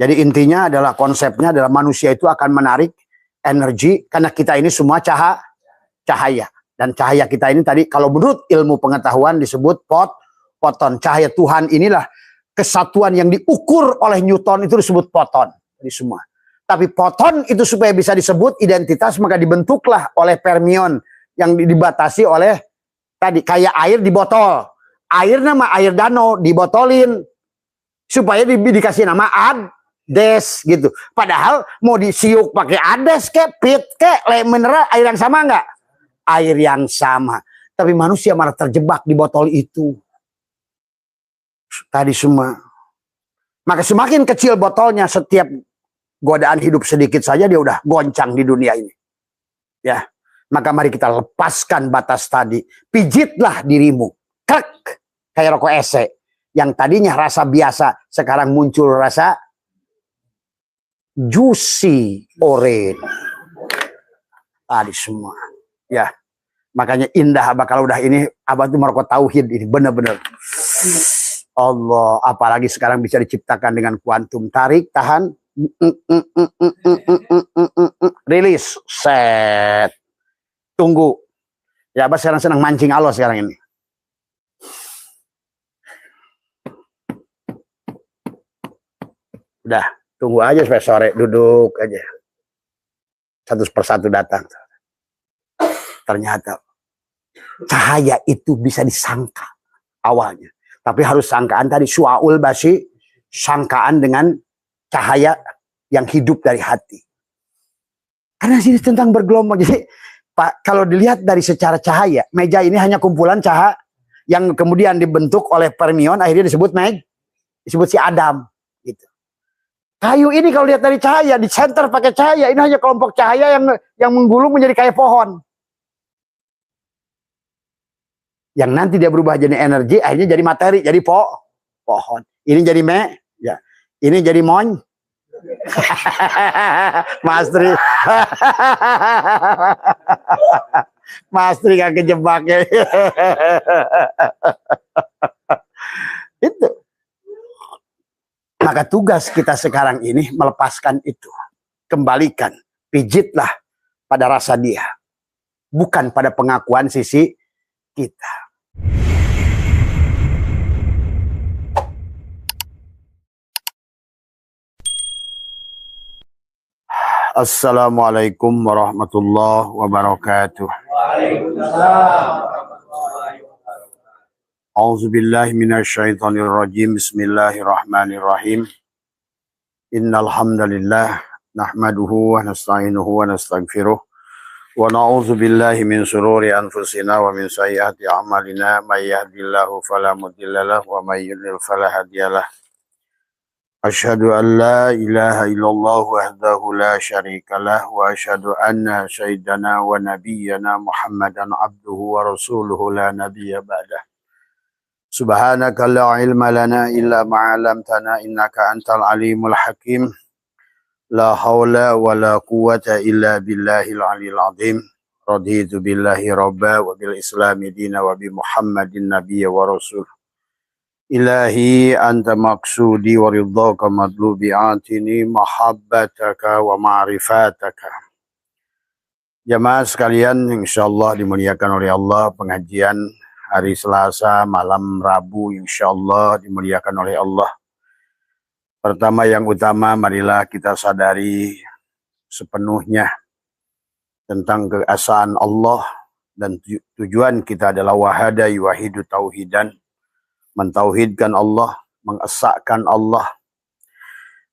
Jadi intinya adalah konsepnya adalah manusia itu akan menarik energi karena kita ini semua cahaya. Dan cahaya kita ini tadi kalau menurut ilmu pengetahuan disebut foton. Cahaya Tuhan inilah kesatuan yang diukur oleh Newton itu disebut foton. Jadi semua. Tapi foton itu supaya bisa disebut identitas maka dibentuklah oleh fermion yang dibatasi oleh tadi kayak air di botol. Air nama air danau dibotolin supaya dikasih nama Ades gitu. Padahal mau disiuk pakai Ades kek, pit kek, mineral air yang sama nggak? Air yang sama. Tapi manusia malah terjebak di botol itu. Tadi semua. Maka semakin kecil botolnya, setiap godaan hidup sedikit saja dia udah goncang di dunia ini. Ya. Maka mari kita lepaskan batas tadi. Pijitlah dirimu. Krek. Kayak rokok ese. Yang tadinya rasa biasa, sekarang muncul rasa juicy orange. Tadi semua. Ya. Makanya indah Abah kalau udah ini, Abah tuh merokok tauhid ini. Bener-bener. Allah. Apalagi sekarang bisa diciptakan dengan kuantum. Tarik, tahan. Rilis. Set. Tunggu. Ya Abah sekarang senang mancing Allah sekarang ini. Udah, tunggu aja sampai sore, duduk aja. Satu persatu datang. Ternyata cahaya itu bisa disangka awalnya. Tapi harus sangkaan tadi su'aul basi, sangkaan dengan cahaya yang hidup dari hati. Karena sini tentang bergelombang. Jadi Pak, kalau dilihat dari secara cahaya, meja ini hanya kumpulan cahaya yang kemudian dibentuk oleh fermion, akhirnya disebut disebut si Adam. Gitu. Kayu ini kalau lihat dari cahaya, di center pakai cahaya, ini hanya kelompok cahaya yang menggulung menjadi kayak pohon. Yang nanti dia berubah jadi energi, akhirnya jadi materi, jadi pohon. Ini jadi ya. Ini jadi Mas Tri. Mas Tri gak kejebak ya. Itu. Maka tugas kita sekarang ini melepaskan itu. Kembalikan, pijitlah pada rasa dia. Bukan pada pengakuan sisi kita. Assalamualaikum warahmatullahi wabarakatuh. Waalaikumsalam. A'udzubillahi minasyaitonir rajim. Bismillahirrahmanirrahim. Innal hamdalillah nahmaduhu wa nasta'inuhu wa nastaghfiruh wa na'udzubillahi min shururi anfusina wa min sayyiati a'malina may yahdihillahu fala mudhillalah wa may yudlil fala hadiyalah. Asyhadu an la ilaha illallah wahdahu la syarikalah wa asyhadu anna sayyidana wa nabiyyana Muhammadan abduhu wa rasuluhu la nabiyya ba'dah. Subhanaka la ilma lana illa ma 'allamtana innaka antal alimul hakim. La haula wa la quwwata illa billahil aliyil azim. Raditu billahi rabba wa bil islami dina wa bi Muhammadin nabiyya wa rasul. Ilahi anta maqsudi wa ridhaka madlubi atini mahabbataka wa ma'rifataka. Jamaah sekalian, insyaallah dimuliakan oleh Allah, pengajian hari Selasa, malam Rabu, insyaallah dimuliakan oleh Allah. Pertama yang utama, marilah kita sadari sepenuhnya tentang keesaan Allah dan tujuan kita adalah wahada yuwahidu tauhidan, mentauhidkan Allah, mengesahkan Allah,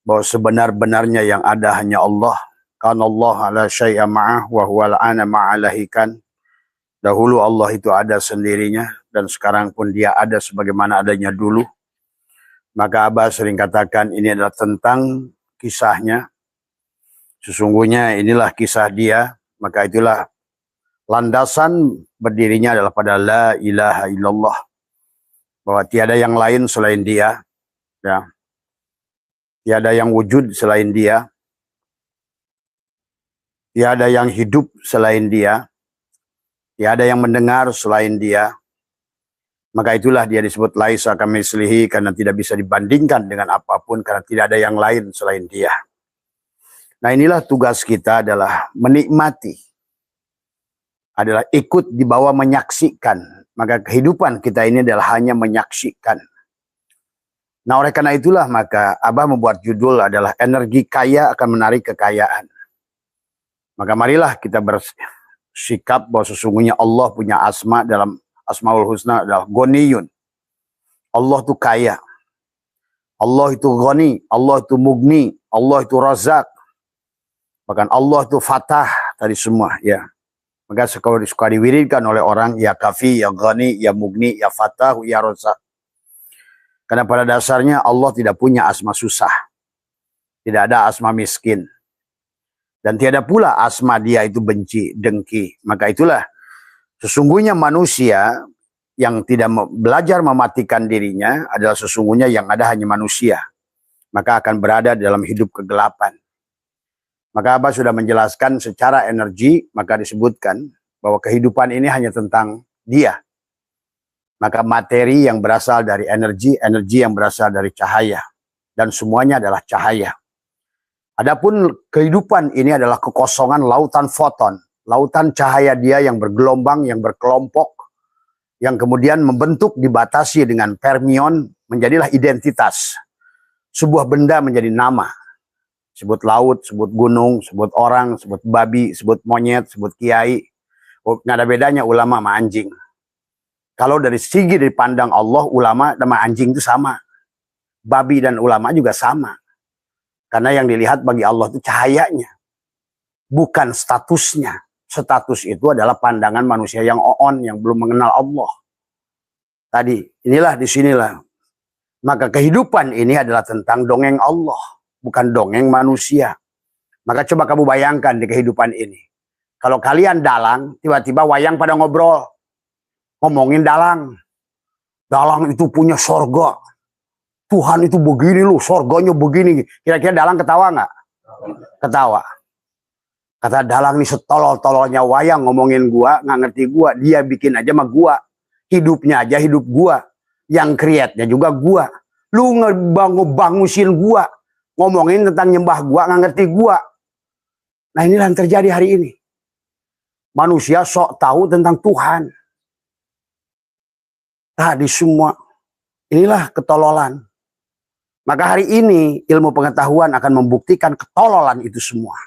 bahwa sebenar-benarnya yang ada hanya Allah. Kana Allah ala syai'a ma'ah wa huwa al-ana ma'alahikan. Dahulu Allah itu ada sendirinya dan sekarang pun dia ada sebagaimana adanya dulu. Maka Abah sering katakan ini adalah tentang kisahnya. Sesungguhnya inilah kisah dia, maka itulah landasan berdirinya adalah pada la ilaha illallah. Bahwa tiada yang lain selain dia. Ya. Tiada yang wujud selain dia. Tiada yang hidup selain dia. Tiada yang mendengar selain dia. Maka itulah dia disebut laisa kamitslihi, karena tidak bisa dibandingkan dengan apapun, karena tidak ada yang lain selain dia. Nah inilah tugas kita, adalah menikmati, adalah ikut di bawah menyaksikan. Maka kehidupan kita ini adalah hanya menyaksikan. Nah oleh karena itulah maka Abah membuat judul adalah energi kaya akan menarik kekayaan. Maka marilah kita bersikap bahwa sesungguhnya Allah punya asma, dalam Asmaul Husna adalah Ghaniyun. Allah itu kaya. Allah itu Ghani, Allah itu Mugni, Allah itu Razak. Bahkan Allah itu Fatah, tadi semua ya. Maka suka diwiridkan oleh orang, ya Kafi, ya Ghani, ya Mugni, ya Fatah, ya Razak. Karena pada dasarnya Allah tidak punya asma susah. Tidak ada asma miskin. Dan tiada pula asma dia itu benci, dengki. Maka itulah sesungguhnya manusia yang tidak belajar mematikan dirinya adalah sesungguhnya yang ada hanya manusia. Maka akan berada dalam hidup kegelapan. Maka Abah sudah menjelaskan secara energi, maka disebutkan bahwa kehidupan ini hanya tentang dia. Maka materi yang berasal dari energi, energi yang berasal dari cahaya. Dan semuanya adalah cahaya. Adapun kehidupan ini adalah kekosongan lautan foton. Lautan cahaya dia yang bergelombang, yang berkelompok, yang kemudian membentuk, dibatasi dengan fermion, menjadilah identitas. Sebuah benda menjadi nama. Sebut laut, sebut gunung, sebut orang, sebut babi, sebut monyet, sebut kiai. Oh, nggak ada bedanya ulama sama anjing. Kalau dari segi dipandang Allah, ulama sama anjing itu sama. Babi dan ulama juga sama. Karena yang dilihat bagi Allah itu cahayanya. Bukan statusnya. Status itu adalah pandangan manusia yang on, yang belum mengenal Allah. Tadi, inilah, disinilah. Maka kehidupan ini adalah tentang dongeng Allah. Bukan dongeng manusia. Maka coba kamu bayangkan di kehidupan ini. Kalau kalian dalang, tiba-tiba wayang pada ngobrol. Ngomongin dalang. Dalang itu punya sorga. Tuhan itu begini loh, sorganya begini. Kira-kira dalang ketawa nggak? Ketawa. Kata dalang nih setolol-tololnya wayang ngomongin gua, nggak ngerti gua. Dia bikin aja sama gua. Hidupnya aja hidup gua. Yang create-nya juga gua. Lu ngebangusin gua. Ngomongin tentang nyembah gua, nggak ngerti gua. Nah inilah yang terjadi hari ini. Manusia sok tahu tentang Tuhan. Tadi semua. Inilah ketololan. Maka hari ini ilmu pengetahuan akan membuktikan ketololan itu semua.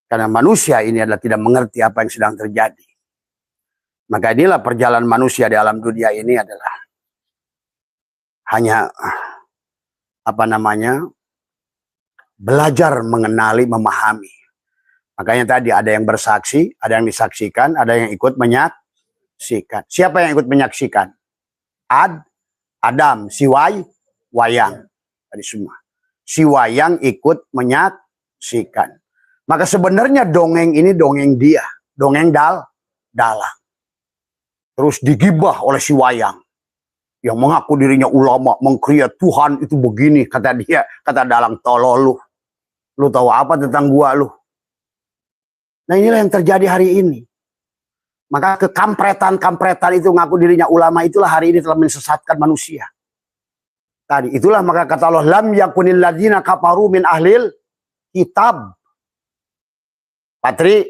Karena manusia ini adalah tidak mengerti apa yang sedang terjadi. Maka inilah perjalanan manusia di alam dunia ini adalah hanya belajar mengenali, memahami. Makanya tadi ada yang bersaksi, ada yang disaksikan, ada yang ikut menyaksikan. Siapa yang ikut menyaksikan? Adam, si wayang. Tadi semua. Si wayang ikut menyaksikan. Maka sebenarnya dongeng ini dongeng dia. Dongeng dalang. Terus digibah oleh si wayang. Yang mengaku dirinya ulama, mengkriat Tuhan itu begini. Kata dia, kata dalang, tolol lu. Lu tahu apa tentang gua lu? Nah inilah yang terjadi hari ini. Maka kekampretan-kampretan itu ngaku dirinya ulama itulah hari ini telah menyesatkan manusia. Tadi itulah maka kata Allah, lam yakunil ladzina kafaru min ahlil kitab. Patri,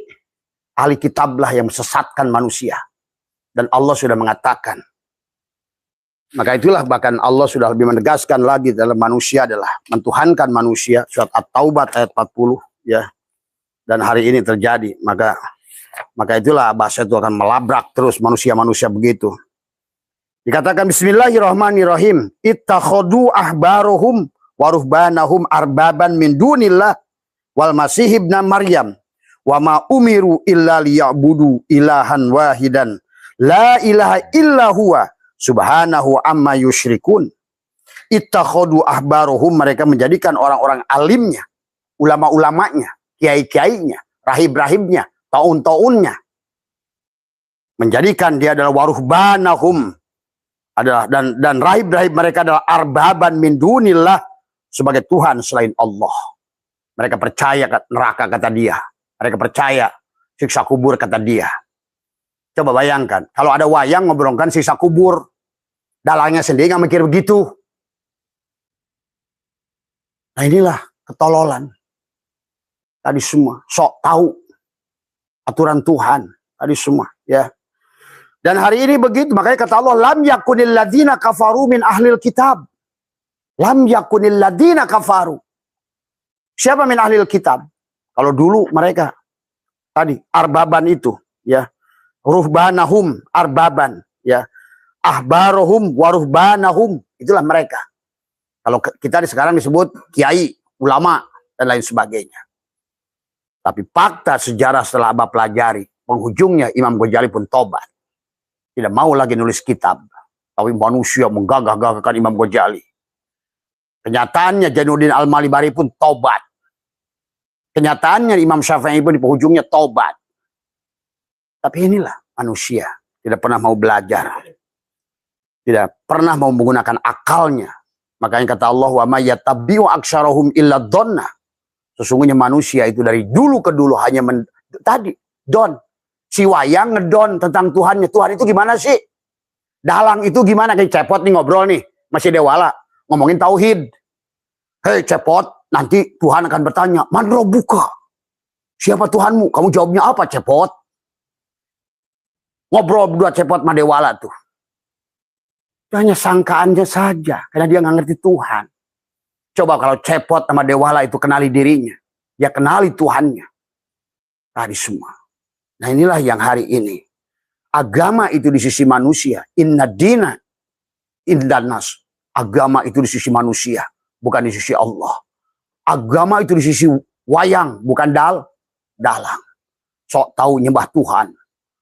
ahli kitablah yang mesesatkan manusia. Dan Allah sudah mengatakan. Maka itulah bahkan Allah sudah lebih menegaskan lagi dalam manusia adalah mentuhankan manusia. Surat At-Taubah ayat 40 ya. Dan hari ini terjadi. Maka itulah bahasa itu akan melabrak terus manusia-manusia begitu. Dikatakan bismillahirrahmanirrahim. Ittakhadu ahbaruhum wa ruhbanahum arbaban min dunillah wal masih ibn Maryam. Wa ma umiru illa liya'budu ilahan wahidan. La ilaha illa huwa subhanahu amma yusyrikun. Ittakhadu ahbaruhum, mereka menjadikan orang-orang alimnya, ulama-ulamanya, kiai-kiainya, rahib-rahibnya, taun-taunnya. Menjadikan dia adalah waruhbanahum, adalah dan rahib-rahib mereka adalah arbaban min dunillah, sebagai Tuhan selain Allah. Mereka percaya neraka kata dia. Mereka percaya siksa kubur kata dia. Coba bayangkan, kalau ada wayang ngobrolkan sisa kubur, dalangnya sendiri nggak mikir begitu. Nah inilah ketololan. Tadi semua, sok tahu aturan Tuhan. Tadi semua, ya. Dan hari ini begitu, makanya kata Allah, lam yakunil ladina kafaru min ahlil kitab. Lam yakunil ladina kafaru. Siapa min ahlil kitab? Kalau dulu mereka, tadi, arbaban itu, ya. Ruhbanahum, arbaban, ya. Ahbarohum, waruhbanahum, itulah mereka. Kalau kita sekarang disebut kiai, ulama, dan lain sebagainya. Tapi fakta sejarah setelah Abah pelajari, penghujungnya Imam Ghazali pun tobat. Tidak mau lagi nulis kitab. Tapi manusia menggagah-gagahkan Imam Ghazali. Kenyataannya Jainuddin Al-Malibari pun tobat. Kenyataannya Imam Syafi'i pun di penghujungnya tobat. Tapi inilah manusia. Tidak pernah mau belajar. Tidak pernah mau menggunakan akalnya. Makanya kata Allah, wa may yattabi'u aktsarahum illa dhonna. Sesungguhnya manusia itu dari dulu ke dulu hanya tadi don. Si wayang ngedon tentang Tuhannya. Tuhan itu gimana sih? Dalang itu gimana? Kayak cepot nih ngobrol nih. Masih dewala. Ngomongin tauhid. Hei cepot, nanti Tuhan akan bertanya, man rabbuka? Siapa Tuhanmu? Kamu jawabnya apa cepot? Ngobrol berdua cepot sama dewala tuh. Hanya sangkaannya saja. Karena dia nggak ngerti Tuhan. Coba kalau cepot sama dewala itu kenali dirinya. Dia kenali Tuhannya. Tadi semua. Nah inilah yang hari ini. Agama itu di sisi manusia. Inna dina indanas. Agama itu di sisi manusia. Bukan di sisi Allah. Agama itu di sisi wayang. Bukan dalang. Sok tahu nyembah Tuhan.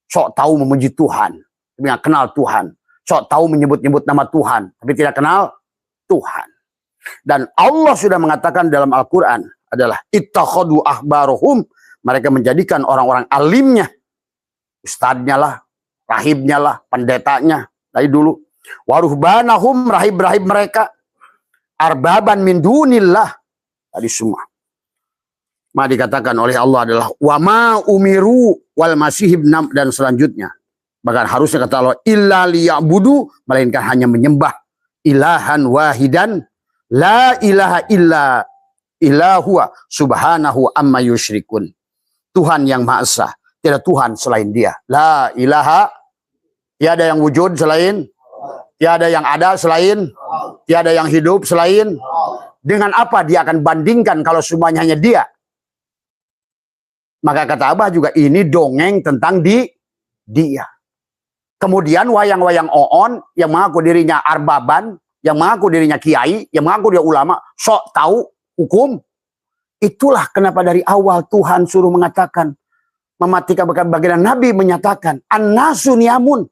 Sok tahu memuji Tuhan. Tapi nggak kenal Tuhan. Sok tahu menyebut-nyebut nama Tuhan. Tapi tidak kenal Tuhan. Dan Allah sudah mengatakan dalam Al-Quran adalah ittakhadu ahbarohum. Mereka menjadikan orang-orang alimnya. Ustadznya lah. Rahibnya lah. Pendetanya. Dari dulu. Waruhbanahum. Rahib-rahib mereka. Arbaban min dunillah. Tadi semua. Maka dikatakan oleh Allah adalah. Wama umiru wal masihib dan selanjutnya. Bahkan harusnya kata Allah. Illa liya'budu. Melainkan hanya menyembah. Ilahan wahidan. La ilaha illa ilahuwa subhanahu amma yusyrikun. Tuhan yang Maha Esa. Tidak Tuhan selain dia. La ilaha. Tiada yang wujud selain. Tiada yang ada selain. Tiada yang hidup selain. Dengan apa dia akan bandingkan kalau semuanya hanya dia? Maka kata Abah juga ini dongeng tentang dia. Kemudian wayang-wayang oon yang mengaku dirinya arbaban. Yang mengaku dirinya kiai, yang mengaku dia ulama, sok tahu hukum. Itulah kenapa dari awal Tuhan suruh mengatakan, mematikan baginda Nabi menyatakan, an-nasu niyamun.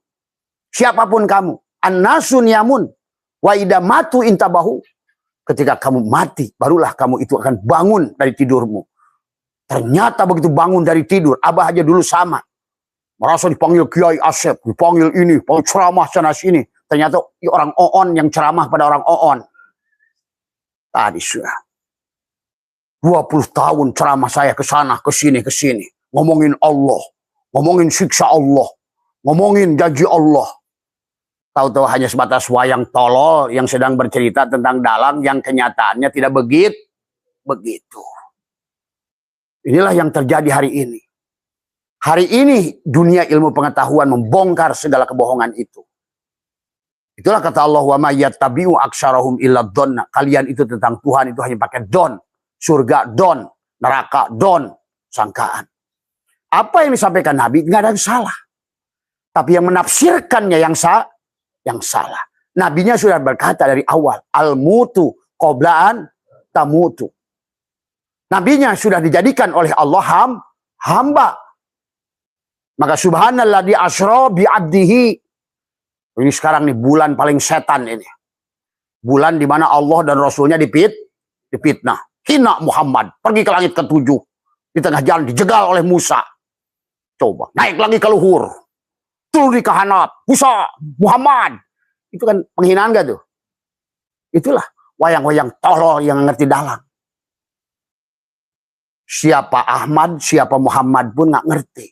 Siapapun kamu, an-nasu niyamun. Wa idza matu intabahu. Ketika kamu mati, barulah kamu itu akan bangun dari tidurmu. Ternyata begitu bangun dari tidur, Abah aja dulu sama. Merasa dipanggil Kiai Asep, dipanggil ini, panggil ceramah sana sini. Ternyata orang oon yang ceramah pada orang oon. Tadi sudah. 20 tahun ceramah saya ke sana, ke sini, ke sini. Ngomongin Allah. Ngomongin siksa Allah. Ngomongin janji Allah. Tahu-tahu hanya sebatas wayang tolol yang sedang bercerita tentang dalang yang kenyataannya tidak begitu. Inilah yang terjadi hari ini. Hari ini dunia ilmu pengetahuan membongkar segala kebohongan itu. Itulah kata Allah, wa may yattabi'u aktsarahum illa dhonna. Kalian itu tentang Tuhan itu hanya pakai don. Surga don, neraka don, sangkaan. Apa yang disampaikan Nabi enggak ada yang salah. Tapi yang menafsirkannya yang salah. Nabinya sudah berkata dari awal, al-mutu qoblaan tamutu. Nabinya sudah dijadikan oleh Allah hamba. Maka subhanalladzi asra bi 'abdihi. Ini sekarang nih bulan paling setan ini. Bulan di mana Allah dan Rasulnya dipitnah. Hina Muhammad. Pergi ke langit ke-7. Di tengah jalan dijegal oleh Musa. Coba. Naik lagi ke luhur. Turun di kahanat. Musa. Muhammad. Itu kan penghinaan gak tuh? Itulah wayang-wayang tolol yang ngerti dalang. Siapa Ahmad, siapa Muhammad pun gak ngerti.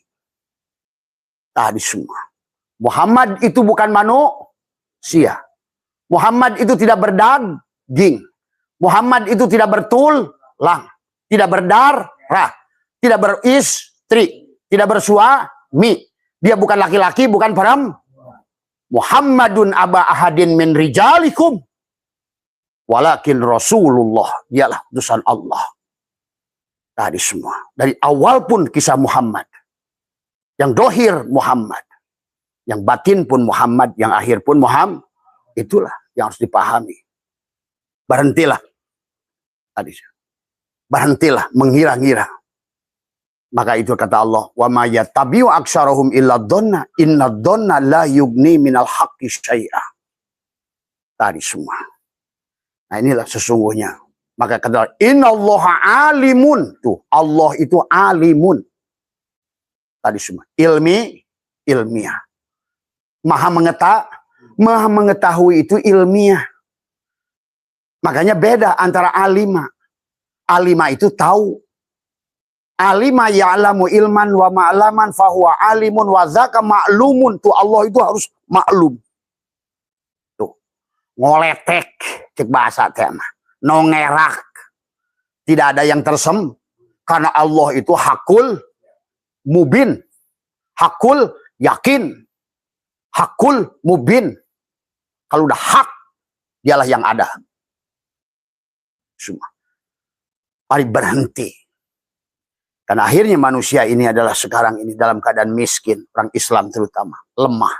Tadi semua. Muhammad itu bukan manusia. Muhammad itu tidak berdaging. Muhammad itu tidak bertulang, tidak berdarah, tidak beristri, tidak bersuami. Dia bukan laki-laki, bukan perempuan. Muhammadun aba ahadin min rijalikum. Walakin Rasulullah, dialah utusan Allah. Tadi semua. Dari awal pun kisah Muhammad. Yang dohir Muhammad. Yang batin pun Muhammad. Yang akhir pun Muhammad. Itulah yang harus dipahami. Berhentilah. Tadi. Berhentilah mengira-ngira. Maka itu kata Allah. Wa ma yattabi'u aktsarahum illa dhanna. Inna dhanna la yugni minal haqqi syai'a. Tadi semua. Nah inilah sesungguhnya. Maka kata innallaha alimun. Tuh, Allah itu alimun. Tadi semua. Ilmiah. Maha mengetahui itu ilmiah. Makanya beda antara alima. Alima itu tahu. Alima ya'lamu ilman wa ma'laman fahuwa alimun wa zaka ma'lumun. Tuh Allah itu harus maklum. Tuh. Ngoletek. Cek bahasa tema. Nongerak. Tidak ada yang tersem. Karena Allah itu hakul mubin. Hakul yakin. Hakul mubin. Kalau udah hak, dialah yang ada. Semua. Mari berhenti. Karena akhirnya manusia ini adalah sekarang ini dalam keadaan miskin. Orang Islam terutama. Lemah.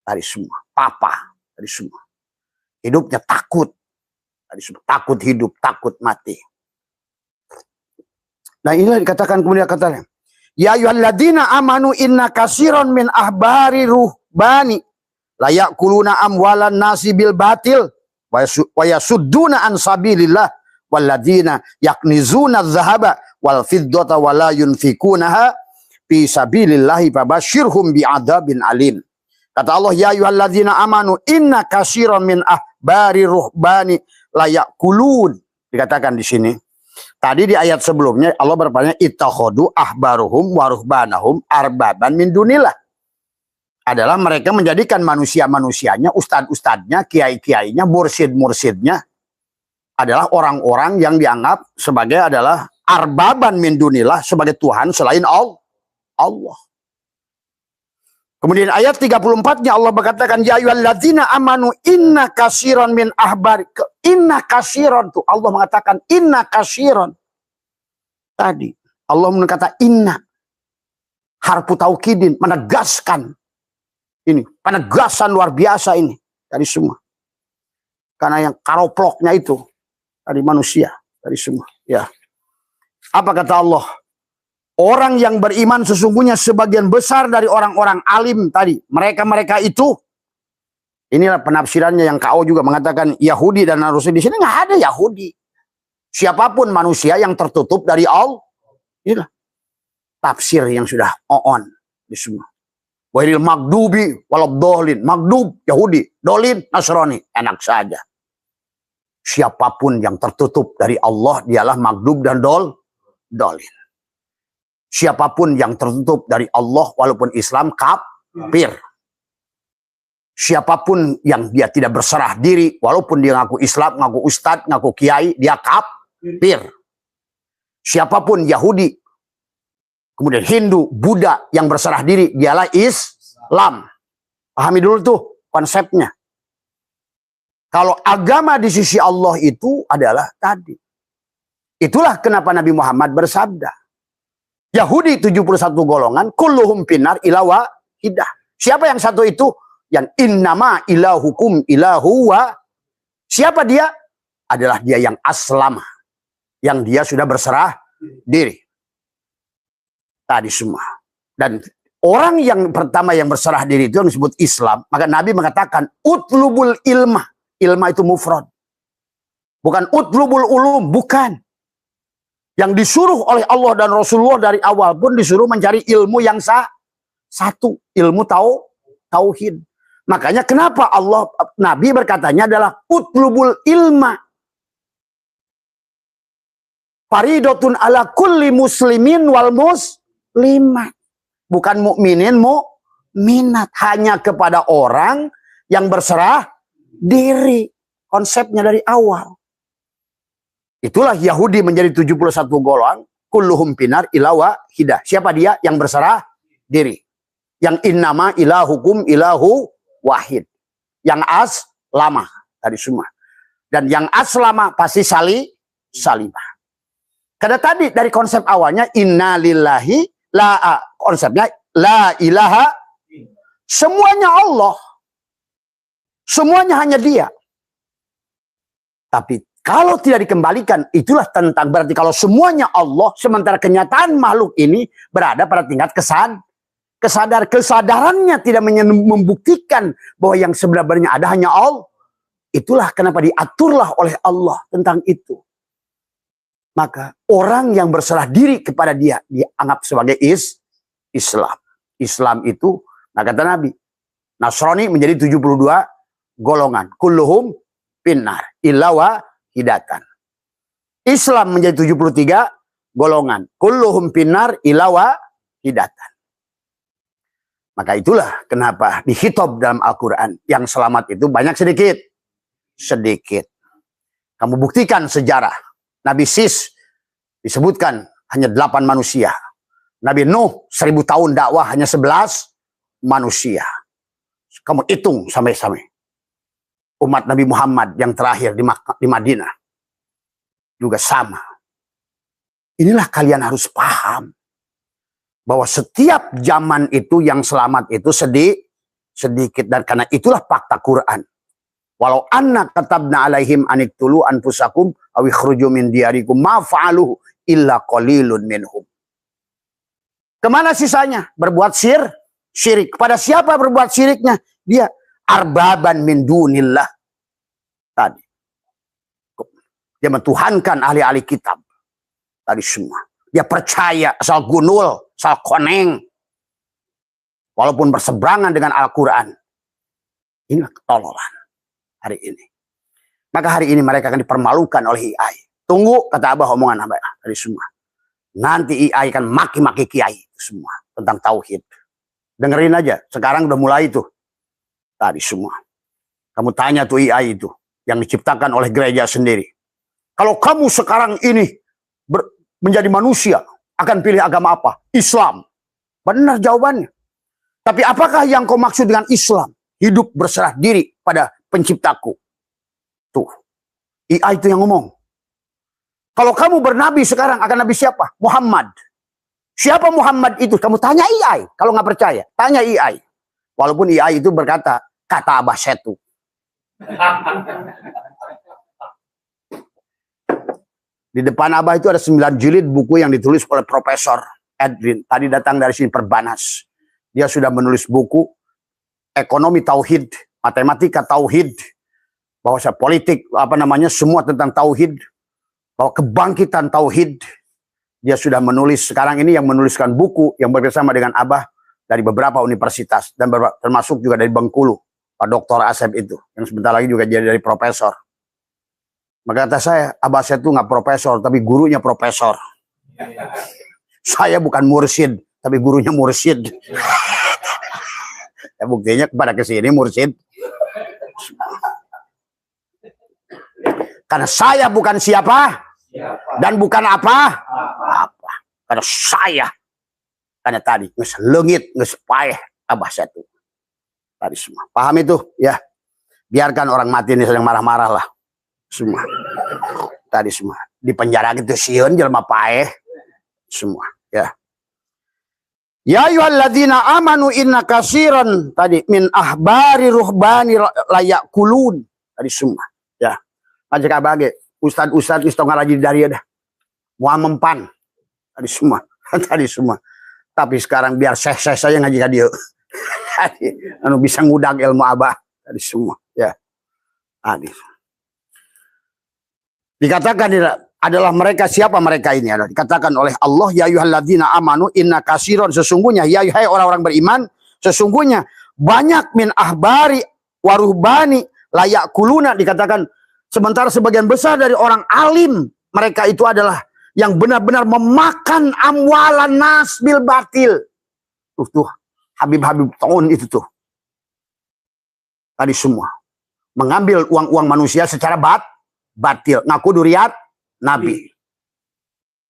Dari semua. Papa. Dari semua. Hidupnya takut. Dari semua. Takut hidup. Takut mati. Nah inilah dikatakan kemudian katanya. Ya ayyuhalladzina amanu inna katsiran min ahbari ruhbani la ya'kuluna amwalan nasi bil batil wa yasudduna an sabilillah walladzina yaknizuna adh-dhahaba wal fiddata wa la yunfikunaha fi sabilillahi fabashshirhum bi'adzabin alim. Kata Allah, ya ayyuhalladzina amanu inna katsiran min ahbari ruhbani la ya'kulun. Dikatakan di sini. Tadi di ayat sebelumnya Allah berfirman ittakhadu ahbaruhum wa ruhbanahum arbaban min dunillah. Adalah mereka menjadikan manusia-manusianya, ustad-ustadnya, kiai-kiainya, mursid-mursidnya adalah orang-orang yang dianggap sebagai adalah arbaban min dunillah, sebagai Tuhan selain Allah. Kemudian ayat 34-nya Allah berkatakan ya ayyuhalladzina amanu inna katsiran min ahbari. Inna katsiran tuh Allah mengatakan inna katsiran. Tadi Allah mengatakan inna. Harfu taukidin menegaskan. Ini penegasan luar biasa ini dari semua. Karena yang karoploknya itu dari manusia, dari semua, ya. Apa kata Allah? Orang yang beriman sesungguhnya sebagian besar dari orang-orang alim tadi. Mereka-mereka itu. Inilah penafsirannya yang KO juga mengatakan Yahudi dan Nasrani. Di sini nggak ada Yahudi. Siapapun manusia yang tertutup dari Allah. Inilah tafsir yang sudah on di semua. Wairil magdubi waladhdallin. Magdub Yahudi, dolin Nasrani. Enak saja. Siapapun yang tertutup dari Allah dialah magdub dan dolin. Siapapun yang tertutup dari Allah walaupun Islam kafir. Siapapun yang dia tidak berserah diri walaupun dia ngaku Islam, ngaku ustadz, ngaku kiai, dia kafir. Siapapun Yahudi, kemudian Hindu, Buddha yang berserah diri, dialah Islam. Pahami dulu tuh konsepnya. Kalau agama di sisi Allah itu adalah tadi. Itulah kenapa Nabi Muhammad bersabda. Yahudi 71 golongan, kulluhum finnar ila wahidah. Siapa yang satu itu? Yang innama ilahukum ilahu wa. Siapa dia? Adalah dia yang aslam. Yang dia sudah berserah diri. Tadi semua. Dan orang yang pertama yang berserah diri itu yang disebut Islam. Maka Nabi mengatakan, utlubul ilmah. Ilmah itu mufrad. Bukan utlubul ulum, bukan. Yang disuruh oleh Allah dan Rasulullah dari awal pun disuruh mencari ilmu yang satu. Ilmu tauhid. Makanya kenapa Nabi berkatanya adalah utlubul ilma. Faridotun ala kulli muslimin wal muslimat. Bukan mukminin minat. Hanya kepada orang yang berserah diri. Konsepnya dari awal. Itulah Yahudi menjadi 71 golongan. Kulluhum pinar ilawa hidah. Siapa dia? Yang berserah diri. Yang innama ilahukum ilahu wahid. Yang aslama tadi semua. Dan yang aslama pasti salimah. Karena tadi dari konsep awalnya innalillahi la, konsepnya la ilaha, semuanya Allah. Semuanya hanya dia. Tapi kalau tidak dikembalikan, itulah tentang berarti kalau semuanya Allah, sementara kenyataan makhluk ini berada pada tingkat kesadarannya tidak membuktikan bahwa yang sebenarnya ada hanya Allah. Itulah kenapa diaturlah oleh Allah tentang itu. Maka orang yang berserah diri kepada dia dianggap sebagai Islam. Islam itu, nah kata Nabi, Nasrani menjadi 72 golongan. Kulluhum finnar ilawa hidatan. Islam menjadi 73 golongan. Kulluhum finnar ilawa hidatan. Maka itulah kenapa dihitob dalam Al-Quran. Yang selamat itu banyak sedikit. Sedikit. Kamu buktikan sejarah. Nabi Sis disebutkan hanya 8 manusia. Nabi Nuh 1000 tahun dakwah hanya 11 manusia. Kamu hitung sampai-sampai. Umat Nabi Muhammad yang terakhir di Madinah. Juga sama. Inilah kalian harus paham. Bahwa setiap zaman itu yang selamat itu sedikit. Dan karena itulah fakta Quran. Walau anna katabna alaihim aniktulu anfusakum awi khruju min diyarikum ma fa'aluhu illa qalilun minhum. Kemana sisanya? Berbuat syirik. Kepada siapa berbuat syiriknya? Dia arbaban min dunillah. Tadi. Dia mentuhankan ahli-ahli kitab. Tadi semua. Dia percaya asal gunul, asal koneng. Walaupun berseberangan dengan Al-Quran. Inilah ketololan. Hari ini. Maka hari ini mereka akan dipermalukan oleh AI. Tunggu, kata Abah, omongan Abah dari semua. Nanti AI akan maki-maki kiai semua tentang tauhid. Dengerin aja, sekarang udah mulai tuh. Tadi semua. Kamu tanya tuh AI itu yang diciptakan oleh gereja sendiri. Kalau kamu sekarang ini menjadi manusia, akan pilih agama apa? Islam. Benar jawabannya. Tapi apakah yang kau maksud dengan Islam? Hidup berserah diri pada penciptaku. Tuh. AI itu yang ngomong. Kalau kamu bernabi sekarang akan nabi siapa? Muhammad. Siapa Muhammad itu? Kamu tanya AI. Kalau nggak percaya, tanya AI. Walaupun AI itu berkata, kata Abah Setu. Di depan Abah itu ada 9 jilid buku yang ditulis oleh Profesor Edwin. Tadi datang dari sini Perbanas. Dia sudah menulis buku ekonomi tauhid, matematika tauhid, bahwa politik semua tentang tauhid, bahwa kebangkitan tauhid. Dia sudah menulis sekarang ini yang menuliskan buku yang bersama dengan Abah dari beberapa universitas dan termasuk juga dari Bengkulu, Pak Dr. Asep itu yang sebentar lagi juga jadi dari profesor. Maka kata saya, Abah saya itu nggak profesor tapi gurunya profesor. Saya bukan mursyid tapi gurunya mursyid. Ya, buktinya kepada kesini mursyid. Karena saya bukan siapa dan bukan apa. Karena saya. Karena tadi ngeselengit, ngespaeh Abah satu. Tadi semua. Paham itu? Ya. Biarkan orang mati ini sedang marah-marah lah. Semua. Tadi semua. Di penjara itu sieun jelema paeh. Semua. Ya. Ya ayyuhalladzina amanu inna katsiran tadi min ahbari ruhbani layakulun. Tadi semua. Ya. Pajak abage, ustad-ustad geus tong ngaraji dari dah. Moal mempan. Tadi semua. Tadi semua. Tapi sekarang biar syekh-syekh saya ngaji ka dieu. Anu bisa ngudag ilmu Abah. Tadi semua. Ya. Tadi. Dikatakan adalah mereka, siapa mereka ini? Dikatakan oleh Allah, ya ayyuhalladzina amanu inna katsiran, sesungguhnya ya hai orang-orang beriman, sesungguhnya banyak min ahbari waruhbani layakuluna, dikatakan sementara sebagian besar dari orang alim mereka itu adalah yang benar-benar memakan amwalan nas bil batil. Tuh Habib-habib tahun itu tuh. Tadi semua. Mengambil uang-uang manusia secara batil. Ngaku duriat Nabi.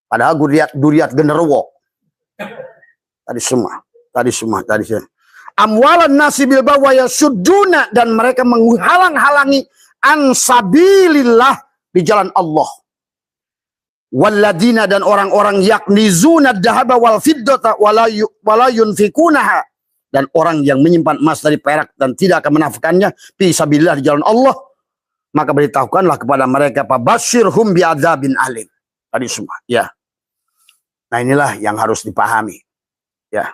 Padahal duriat genderuwo. Tadi semua. Amwalan nasi bil bawaya suduna, dan mereka menghalang-halangi ansabilillah, di jalan Allah. Walladina, dan orang-orang yaknizuna dahaba wal fiddata wala yunfikunaha, dan orang yang menyimpan emas dari perak dan tidak akan menafkahkannya fi sabilillah, di jalan Allah, maka beritahukanlah kepada mereka fabasyirhum bi'adzabin alim. Tadi semua, ya. Nah, inilah yang harus dipahami, ya.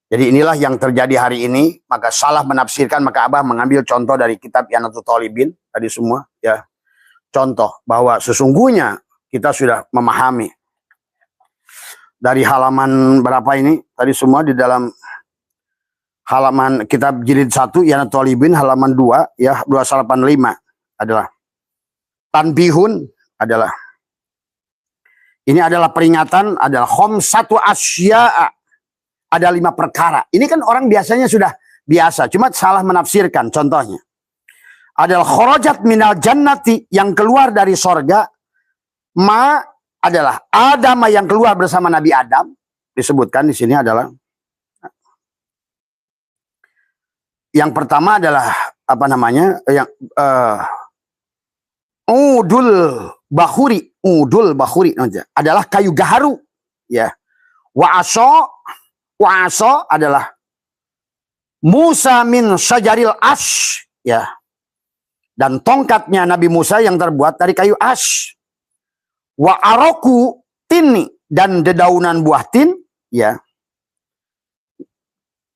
Jadi inilah yang terjadi hari ini. Maka salah menafsirkan, maka Abah mengambil contoh dari kitab Yanatul Thalibin tadi semua, ya. Contoh bahwa sesungguhnya kita sudah memahami dari halaman berapa ini tadi semua, di dalam halaman kitab jilid 1 Yanatul Thalibin halaman 2, ya, 285 adalah tanbihun, adalah ini adalah peringatan, adalah khamsatu asya'a, ada 5 perkara. Ini kan orang biasanya sudah biasa, cuma salah menafsirkan. Contohnya adalah kharajat minal jannati, yang keluar dari sorga, ma adalah Adam, yang keluar bersama Nabi Adam. Disebutkan di sini adalah yang pertama adalah apa namanya, yang udul bakhuri adalah kayu gaharu, ya. Wa aso adalah Musa min syajaril ash, ya. Dan tongkatnya Nabi Musa yang terbuat dari kayu ash. Wa aroku tini, dan dedaunan buah tin, ya.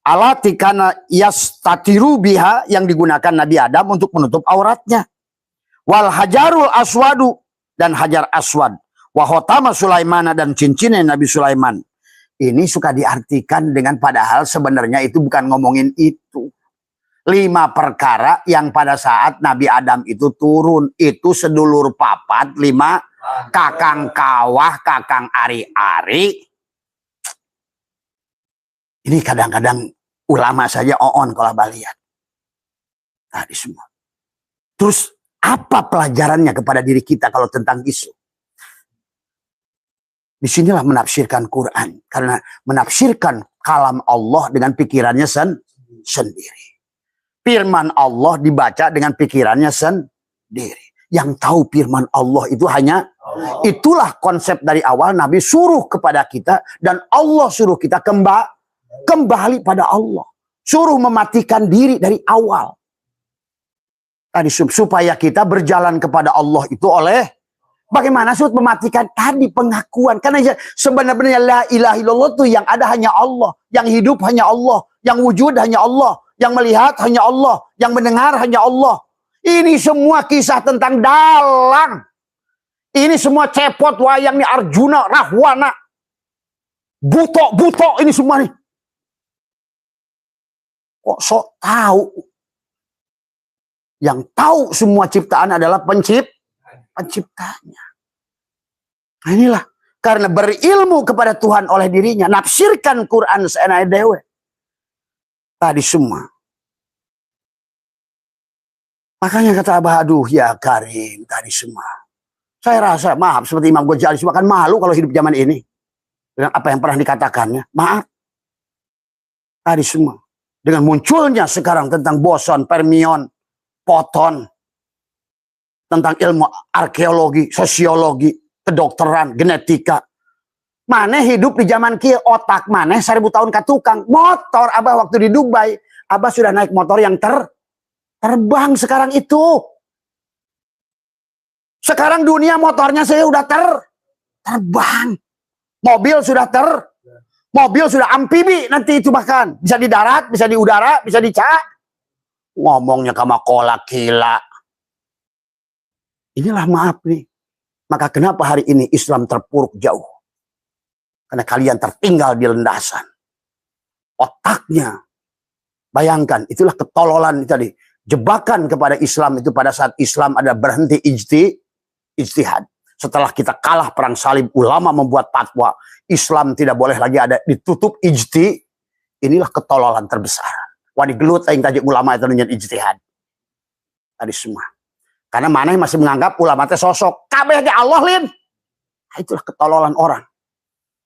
Alati kana yastatiru biha, yang digunakan Nabi Adam untuk menutup auratnya. Wal hajarul aswadu, dan hajar aswad. Wa khotama Sulaimana, dan cincinnya Nabi Sulaiman. Ini suka diartikan dengan padahal sebenarnya itu bukan ngomongin itu. 5 perkara yang pada saat Nabi Adam itu turun. Itu sedulur papat, 5. Kakang kawah, kakang ari-ari. Ini kadang-kadang ulama saja oon kalau baliat. Tadi semua. Terus apa pelajarannya kepada diri kita kalau tentang isu? Disinilah menafsirkan Quran. Karena menafsirkan kalam Allah dengan pikirannya sendiri. Firman Allah dibaca dengan pikirannya sendiri. Yang tahu firman Allah itu hanya Allah. Itulah konsep dari awal Nabi suruh kepada kita. Dan Allah suruh kita kembali pada Allah. Suruh mematikan diri dari awal. Tadi supaya kita berjalan kepada Allah itu oleh bagaimana sudah mematikan tadi pengakuan. Karena sebenarnya la ilaha illallah itu yang ada hanya Allah, yang hidup hanya Allah, yang wujud hanya Allah, yang melihat hanya Allah, yang mendengar hanya Allah. Ini semua kisah tentang dalang. Ini semua cepot wayang nih, Arjuna, Rahwana, buto ini semua nih. Kok sok tahu? Yang tahu semua ciptaan adalah penciptanya. Nah, inilah karena berilmu kepada Tuhan oleh dirinya, nafsirkan Quran seenak dewe. Tadi semua. Makanya kata Abah, aduh ya Karim, tadi semua. Saya rasa, maaf, seperti Imam Ghazali kan malu kalau hidup zaman ini. Dengan apa yang pernah dikatakannya. Maaf. Tadi semua. Dengan munculnya sekarang tentang boson, fermion, poton, tentang ilmu arkeologi, sosiologi, kedokteran, genetika. Mana hidup di zaman kia, otak mana 1000 tahun ke tukang. Motor, Abah waktu di Dubai, Abah sudah naik motor yang terbang sekarang itu. Sekarang dunia motornya saya udah terbang. Mobil sudah mobil sudah amfibi nanti itu, bahkan bisa di darat, bisa di udara, bisa di ngomongnya kama kolak gila. Inilah maaf nih. Maka kenapa hari ini Islam terpuruk jauh? Karena kalian tertinggal di landasan. Otaknya. Bayangkan, itulah ketololan tadi. Jebakan kepada Islam itu pada saat Islam ada berhenti ijtihad. Setelah kita kalah perang salib, ulama membuat fatwa. Islam tidak boleh lagi ada ditutup Inilah ketololan terbesar. Wani gelut yang tadi ulama itu dengan ijtihad. Tadi semua. Karena mana yang masih menganggap ulama itu sosok. Kabeh Allah lin. Nah, itulah ketololan orang.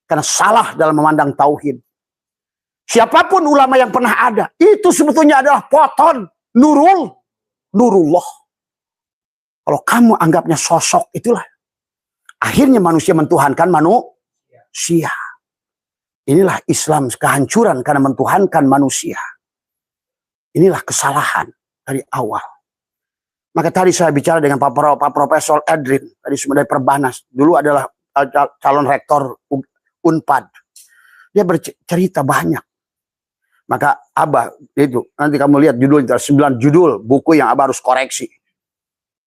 Karena salah dalam memandang tauhid. Siapapun ulama yang pernah ada. Itu sebetulnya adalah poton. Nurullah. Kalau kamu anggapnya sosok itulah. Akhirnya manusia mentuhankan manusia. Inilah Islam kehancuran karena mentuhankan manusia. Inilah kesalahan dari awal. Maka tadi saya bicara dengan Pak Profesor Edrin. Tadi semua dari Perbanas. Dulu adalah calon rektor Unpad. Dia bercerita banyak. Maka Abah itu. Nanti kamu lihat judul 9 judul buku yang Abah harus koreksi.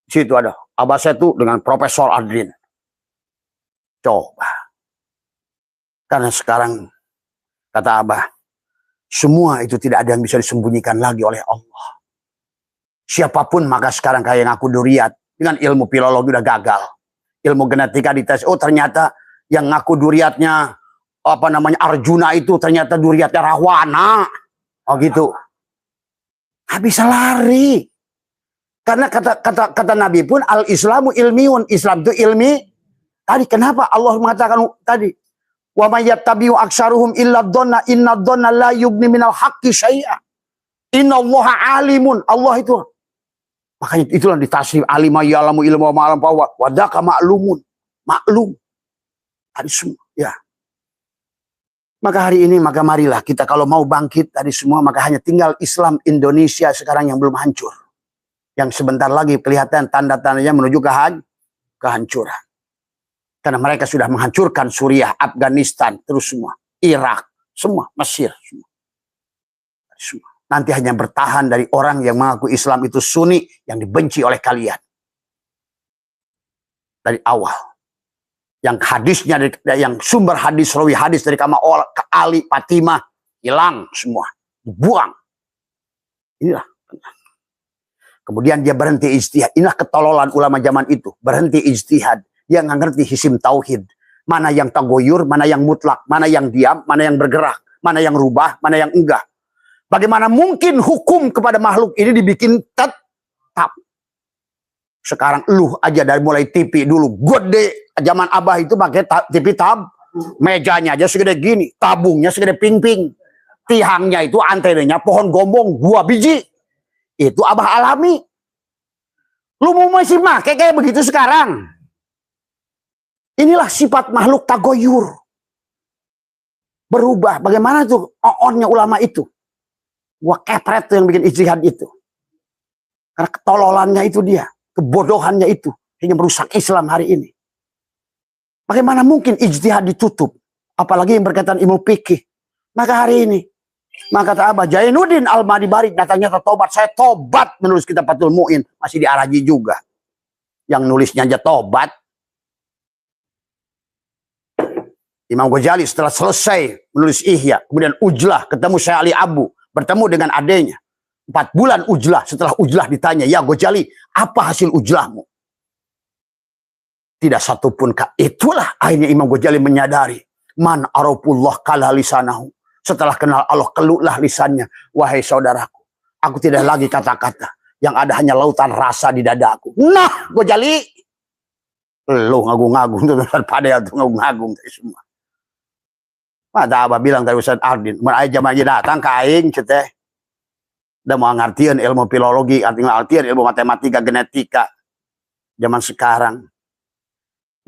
Di situ ada. Abah saya itu dengan Profesor Edrin. Coba. Karena sekarang, kata Abah, semua itu tidak ada yang bisa disembunyikan lagi oleh Allah. Siapapun maka sekarang kayak ngaku duriat. Dengan ilmu filologi udah gagal. Ilmu genetika dites. Oh ternyata yang ngaku duriatnya, Arjuna itu ternyata duriatnya Rahwana. Oh gitu. Nggak bisa lari. Karena kata Nabi pun, al-islamu ilmiun. Islam itu ilmi. Tadi kenapa Allah mengatakan tadi? Wa may yattabi'u aksaruhum illa dhanna inna dhanna la yughni minal haqqi syai'a. Innallaha alimun. Allah itu. Makanya itulah ditasrif alima ya'lamu ilmu wa ma'lam wa wadaka ma'lumun. Maklum. Tadi semua ya. Maka hari ini maka marilah kita kalau mau bangkit tadi semua maka hanya tinggal Islam Indonesia sekarang yang belum hancur. Yang sebentar lagi kelihatan tanda-tandanya menuju kehancuran. Karena mereka sudah menghancurkan Suriah, Afghanistan, terus semua. Irak, semua. Mesir, semua. Nanti hanya bertahan dari orang yang mengaku Islam itu Sunni yang dibenci oleh kalian. Dari awal. Yang hadisnya, yang sumber hadis, rawi hadis dari Kama Ali, Fatimah, hilang semua. Dibuang. Inilah. Kemudian dia berhenti ijtihad. Inilah ketololan ulama zaman itu. Berhenti ijtihad. Dia nggak ngerti hisim tauhid. Mana yang tagoyur, mana yang mutlak, mana yang diam, mana yang bergerak, mana yang rubah, mana yang enggak. Bagaimana mungkin hukum kepada makhluk ini dibikin tetap. Sekarang aja dari mulai TV dulu. Gede. Zaman Abah itu pakai TV tab. Mejanya aja segede gini. Tabungnya segede ping-ping. Tihangnya itu antenanya pohon gombong 2 biji. Itu Abah alami. Lu mau masih pakai kayak begitu sekarang? Inilah sifat makhluk tagoyur. Berubah. Bagaimana tuh onnya ulama itu? Wah kepret tuh yang bikin ijtihad itu. Karena ketololannya itu dia. Kebodohannya itu. Hingga merusak Islam hari ini. Bagaimana mungkin ijtihad ditutup? Apalagi yang berkaitan ilmu fikih. Maka hari ini. Maka kata Abah Jainuddin Al-Madibari datangnya tertobat. Saya tobat menulis kitab Fathul Mu'in. Masih diaraji juga. Yang nulisnya aja tobat. Imam Ghazali setelah selesai menulis Ihya, kemudian Ujlah, ketemu Syekh Ali Abu, bertemu dengan adenya. 4 bulan Ujlah, setelah Ujlah ditanya, ya Ghazali, apa hasil Ujlahmu? Tidak satupun. Itulah akhirnya Imam Ghazali menyadari, man arafullah kala lisanahu. Setelah kenal Allah, keluhlah lisannya. Wahai saudaraku, aku tidak lagi kata-kata. Yang ada hanya lautan rasa di dadaku. Nah, Ghazali, lu ngagung-ngagung tuh pada itu ngagung-ngagung semua. Mata Abah bilang tadi Ustaz Ardin, mun aya jamaah datang ka aing teh. Da mau ngartieun ilmu filologi, artieun ilmu matematika, genetika. Zaman sekarang.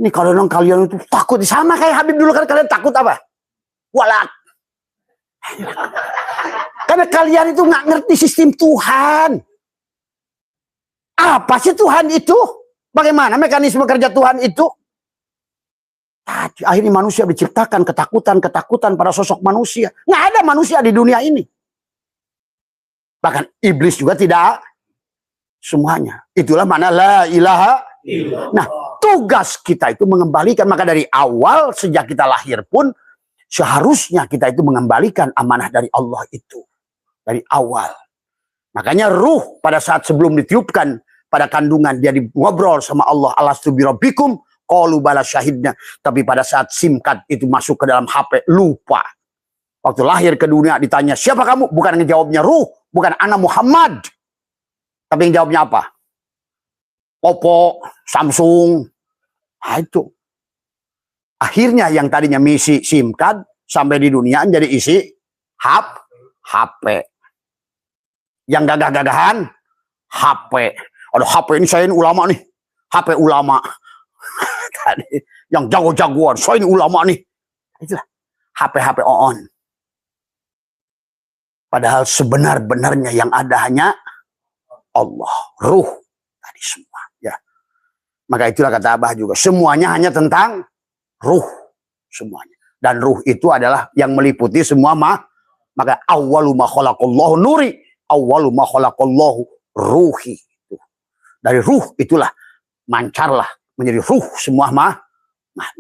Ini kalau kalian itu takut sama kayak Habib dulu kan kalian takut apa? Walak. Karena kalian itu nggak ngerti sistem Tuhan. Apa sih Tuhan itu? Bagaimana mekanisme kerja Tuhan itu? Akhirnya manusia diciptakan ketakutan pada sosok manusia. Nggak ada manusia di dunia ini. Bahkan iblis juga tidak semuanya. Itulah mana la ilaha illallah. Nah, tugas kita itu mengembalikan. Maka dari awal sejak kita lahir pun seharusnya kita itu mengembalikan amanah dari Allah itu. Dari awal. Makanya ruh pada saat sebelum ditiupkan pada kandungan dia ngobrol sama Allah. Alastu birabbikum. Qalu bala syahidna. Tapi pada saat SIM card itu masuk ke dalam HP, lupa. Waktu lahir ke dunia ditanya, siapa kamu? Bukan ngejawabnya ruh, bukan ana Muhammad. Tapi yang jawabnya apa? Oppo, Samsung. Nah, itu. Akhirnya yang tadinya misi SIM card sampai di dunia jadi isi HP. Yang gagah-gagahan HP. Aduh, HP ini saya ini ulama nih. HP ulama. Tadi yang jago-jagoan, saya ini ulama nih. Itulah HP on. Padahal sebenar-benarnya yang ada hanya Allah, ruh tadi semua. Ya, maka itulah kata Abah juga. Semuanya hanya tentang ruh, semuanya. Dan ruh itu adalah yang meliputi semua maka awwalu ma khalaqallahu nuri, awwalu ma khalaqallahu ruhi. Dari ruh itulah mancarlah menjadi ruh semua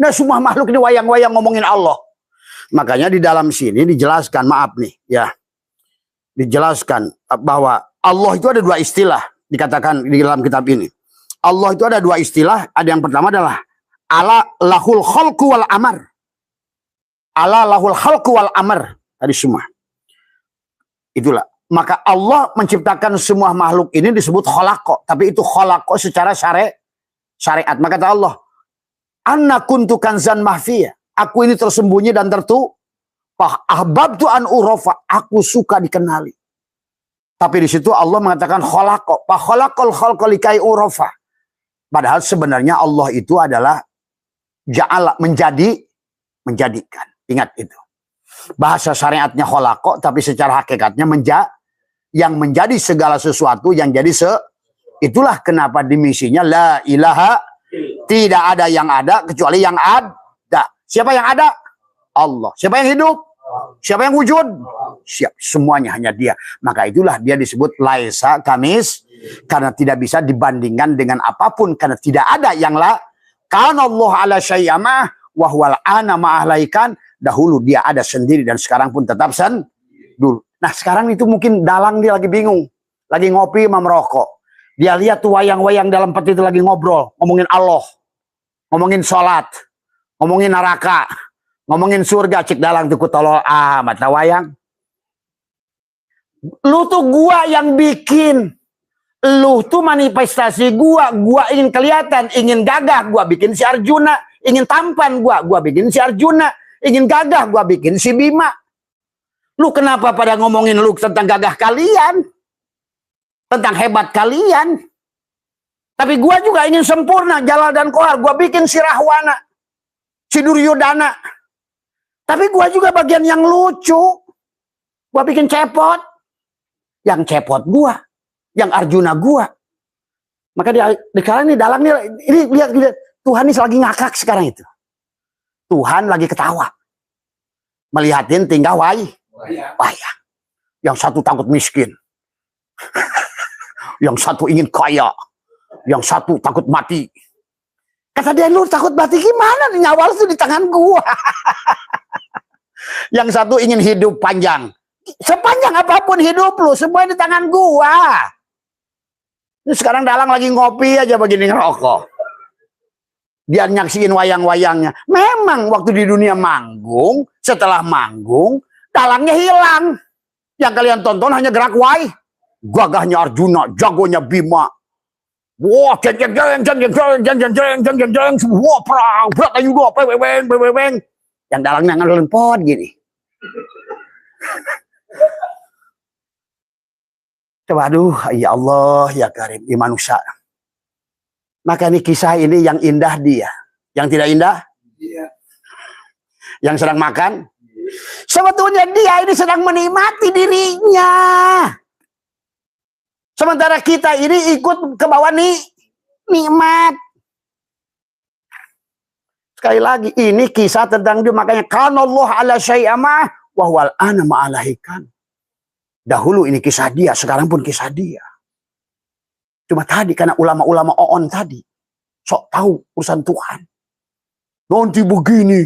dan semua makhluk ini wayang-wayang ngomongin Allah. Makanya di dalam sini dijelaskan, maaf nih ya. Dijelaskan bahwa Allah itu ada dua istilah, dikatakan di dalam kitab ini. Allah itu ada dua istilah, ada yang pertama adalah ala lahul khalqu wal amr. Ala lahul khalqu wal amr, tadi semua. Itulah. Maka Allah menciptakan semua makhluk ini disebut khalaqo, tapi itu khalaqo secara syariat. Maka kata Allah, anna kuntu kanzan mahfiyah. Aku ini tersembunyi dan tertutup. Ahbabtu an urofa, aku suka dikenali. Tapi di situ Allah mengatakan khalaqo, fa khalaqal khalqa likai urofa. Padahal sebenarnya Allah itu adalah ja'ala, menjadikan. Ingat itu. Bahasa syariatnya khalaqo, tapi secara hakikatnya yang menjadi segala sesuatu yang jadi itulah kenapa dimisinya la ilaha, tidak ada yang ada kecuali yang ada. Siapa yang ada? Allah. Siapa yang hidup? Siapa yang wujud? Siap, semuanya hanya Dia. Maka itulah Dia disebut laisa kamis, karena tidak bisa dibandingkan dengan apapun, karena tidak ada yang kana Allah ala syayyama wa huwal ana ma'ahlaikan. Dahulu Dia ada sendiri dan sekarang pun tetap dulu. Nah, sekarang itu mungkin dalang dia lagi bingung, lagi ngopi sama merokok. Dia lihat tuh wayang-wayang dalam peti itu lagi ngobrol, ngomongin Allah, ngomongin sholat, ngomongin neraka, ngomongin surga. Cik dalang tuh kutolol mata wayang. Lu tuh gua yang bikin. Lu tuh manifestasi gua ingin kelihatan, ingin gagah, gua bikin si Arjuna, ingin tampan gua bikin si Arjuna, ingin gagah, gua bikin si Bima. Lu kenapa pada ngomongin lu tentang gagah kalian, tentang hebat kalian? Tapi gua juga ingin sempurna, Jalal dan Kohar, gua bikin si Rahwana, si Duryodana. Tapi gua juga bagian yang lucu. Gua bikin cepot. Yang cepot gua, yang Arjuna gua. Maka sekarang ini dalang ini lihat Tuhan ini lagi ngakak sekarang itu. Tuhan lagi ketawa. Melihatin tinggal wayang. Yang satu takut miskin. Yang satu ingin kaya. Yang satu takut mati. Kata dia, lu takut mati gimana? Nyawa lu tuh di tangan gua. Yang satu ingin hidup panjang. Sepanjang apapun hidup lu, semua di tangan gua. Ini sekarang dalang lagi ngopi aja begini ngerokok. Dia nyaksiin wayang-wayangnya. Memang waktu di dunia manggung, setelah manggung, dalangnya hilang. Yang kalian tonton hanya gerak gagahnya Arjuna, jagonya Bima. Wah, jeng, wah, perang, berat ayu dua, peweng. Yang dalangnya ngalulin pot gini. Coba aduh, ya Allah, ya Karim, ya manusia. Maka ini kisah ini yang indah dia. Yang tidak indah? Dia. Yang sedang makan? Sebetulnya dia ini sedang menikmati dirinya. Sementara kita ini ikut ke bawah nikmat. Sekali lagi, ini kisah tentang dia. Makanya, kanallah ala syai'amah, wahwal ana ma'alahikan. Dahulu ini kisah dia, sekarang pun kisah dia. Cuma tadi karena ulama-ulama on tadi sok tahu urusan Tuhan. Nanti begini.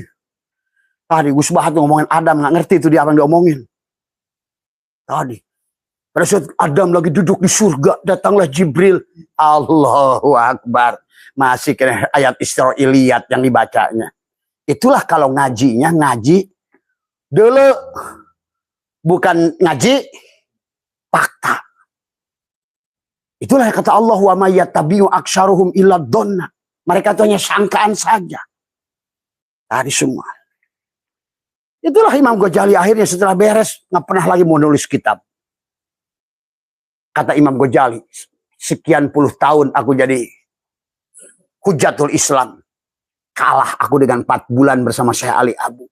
Tadi Gus Bahat ngomongin Adam, nggak ngerti itu dia apa yang diomongin. Tadi pada saat Adam lagi duduk di surga, datanglah Jibril. Allahu Akbar. Masih kena ayat Israiliyat yang dibacanya. Itulah kalau ngajinya ngaji dulu. bukan ngaji fakta. Itulah yang kata Allah, wa may yattabi'u aktsaruhum illa dhanna. Mereka itu hanya sangkaan saja. Tadi semua. Itulah Imam Ghazali akhirnya setelah beres nggak pernah lagi mau nulis kitab. Kata Imam Ghazali, sekian puluh tahun aku jadi Hujatul Islam. Kalah aku dengan 4 bulan bersama Syekh Ali Abu.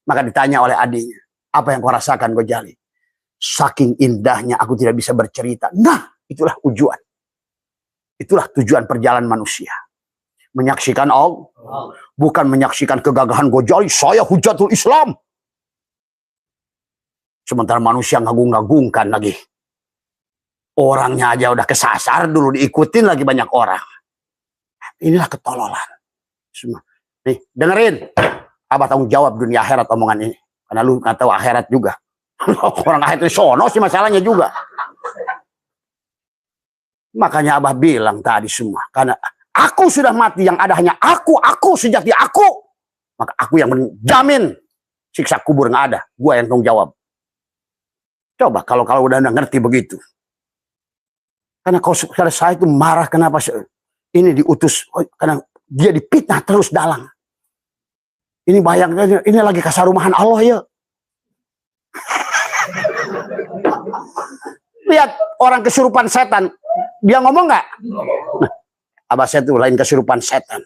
Maka ditanya oleh adiknya, apa yang kau rasakan Ghazali? Saking indahnya aku tidak bisa bercerita. Nah, itulah tujuan. Itulah tujuan perjalanan manusia. Menyaksikan Allah, bukan menyaksikan kegagahan Ghazali. Saya Hujatul Islam. Sementara manusia ngagung-ngagungkan lagi. Orangnya aja udah kesasar dulu, diikutin lagi banyak orang. Inilah ketololan. Semua. Nih, dengerin. Abah tanggung jawab dunia akhirat omongan ini. Karena lu nggak tahu akhirat juga. Orang akhirat itu sono sih masalahnya juga. Makanya Abah bilang tadi semua. Karena aku sudah mati, yang ada hanya aku sejati aku. Maka aku yang menjamin siksa kubur nggak ada. Gua yang tanggung jawab. Coba kalau udah ngerti begitu. Karena kalau saya itu marah kenapa ini diutus. Karena dia dipitnah terus dalang. Ini bayangkan, ini lagi kasarumahan Allah ya. Lihat orang kesurupan setan. Dia ngomong nggak? Nah, abah saya itu lain kesurupan setan.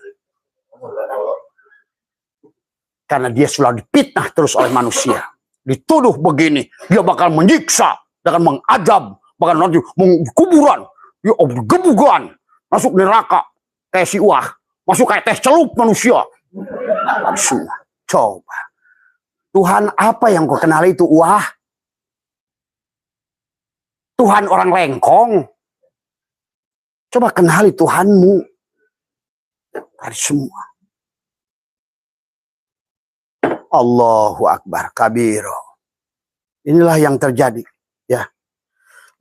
Karena dia selalu dipitnah terus oleh manusia. Dituduh begini. Dia bakal menyiksa. Dia akan mengadab. Bahkan nanti mengkuburan. Dia gebugan. Masuk neraka. Kayak si Wah. Masuk kayak teh celup manusia. Semua. Coba. Tuhan apa yang kau kenal itu Wah? Tuhan orang lengkong. Coba kenali Tuhanmu. Dari semua. Allahu Akbar kabiro. Inilah yang terjadi. Ya.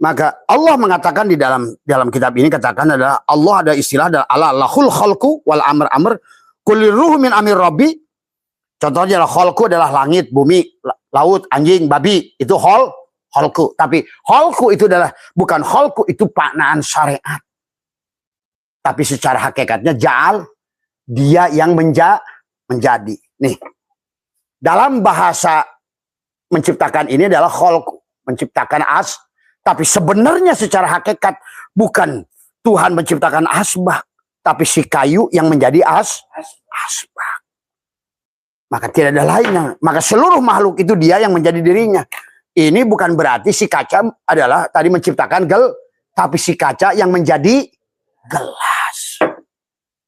Maka Allah mengatakan di dalam kitab ini katakan adalah Allah ada istilah adalah Allah lahul khalqu wal amr kulir ruh min amir rabbi. Contohnya adalah khalqu adalah langit, bumi, laut, anjing, babi. Itu khalqu. Tapi khalqu itu adalah bukan khalqu itu maknaan syariat. Tapi secara hakikatnya ja'al dia yang menjadi. Nih. Dalam bahasa menciptakan ini adalah khalqu, menciptakan tapi sebenarnya secara hakikat bukan Tuhan menciptakan asbak, tapi si kayu yang menjadi asbak. Maka tidak ada lainnya. Maka seluruh makhluk itu dia yang menjadi dirinya. Ini bukan berarti si kaca adalah tadi menciptakan tapi si kaca yang menjadi gelas.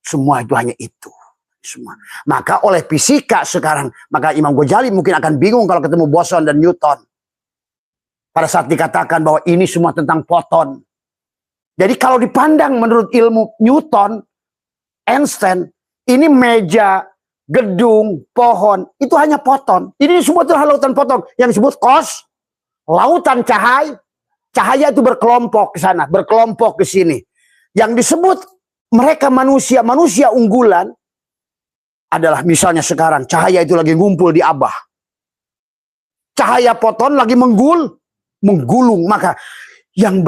Semua itu hanya itu. Semua. Maka oleh fisika sekarang, maka Imam Ghazali mungkin akan bingung kalau ketemu Boson dan Newton. Pada saat dikatakan bahwa ini semua tentang foton. Jadi kalau dipandang menurut ilmu Newton, Einstein, ini meja, gedung, pohon, itu hanya foton. Ini disebut lautan foton. Yang disebut lautan cahaya. Cahaya itu berkelompok ke sana, berkelompok ke sini. Yang disebut mereka manusia unggulan, adalah misalnya sekarang cahaya itu lagi ngumpul di Abah. Cahaya foton lagi menggulung. Maka yang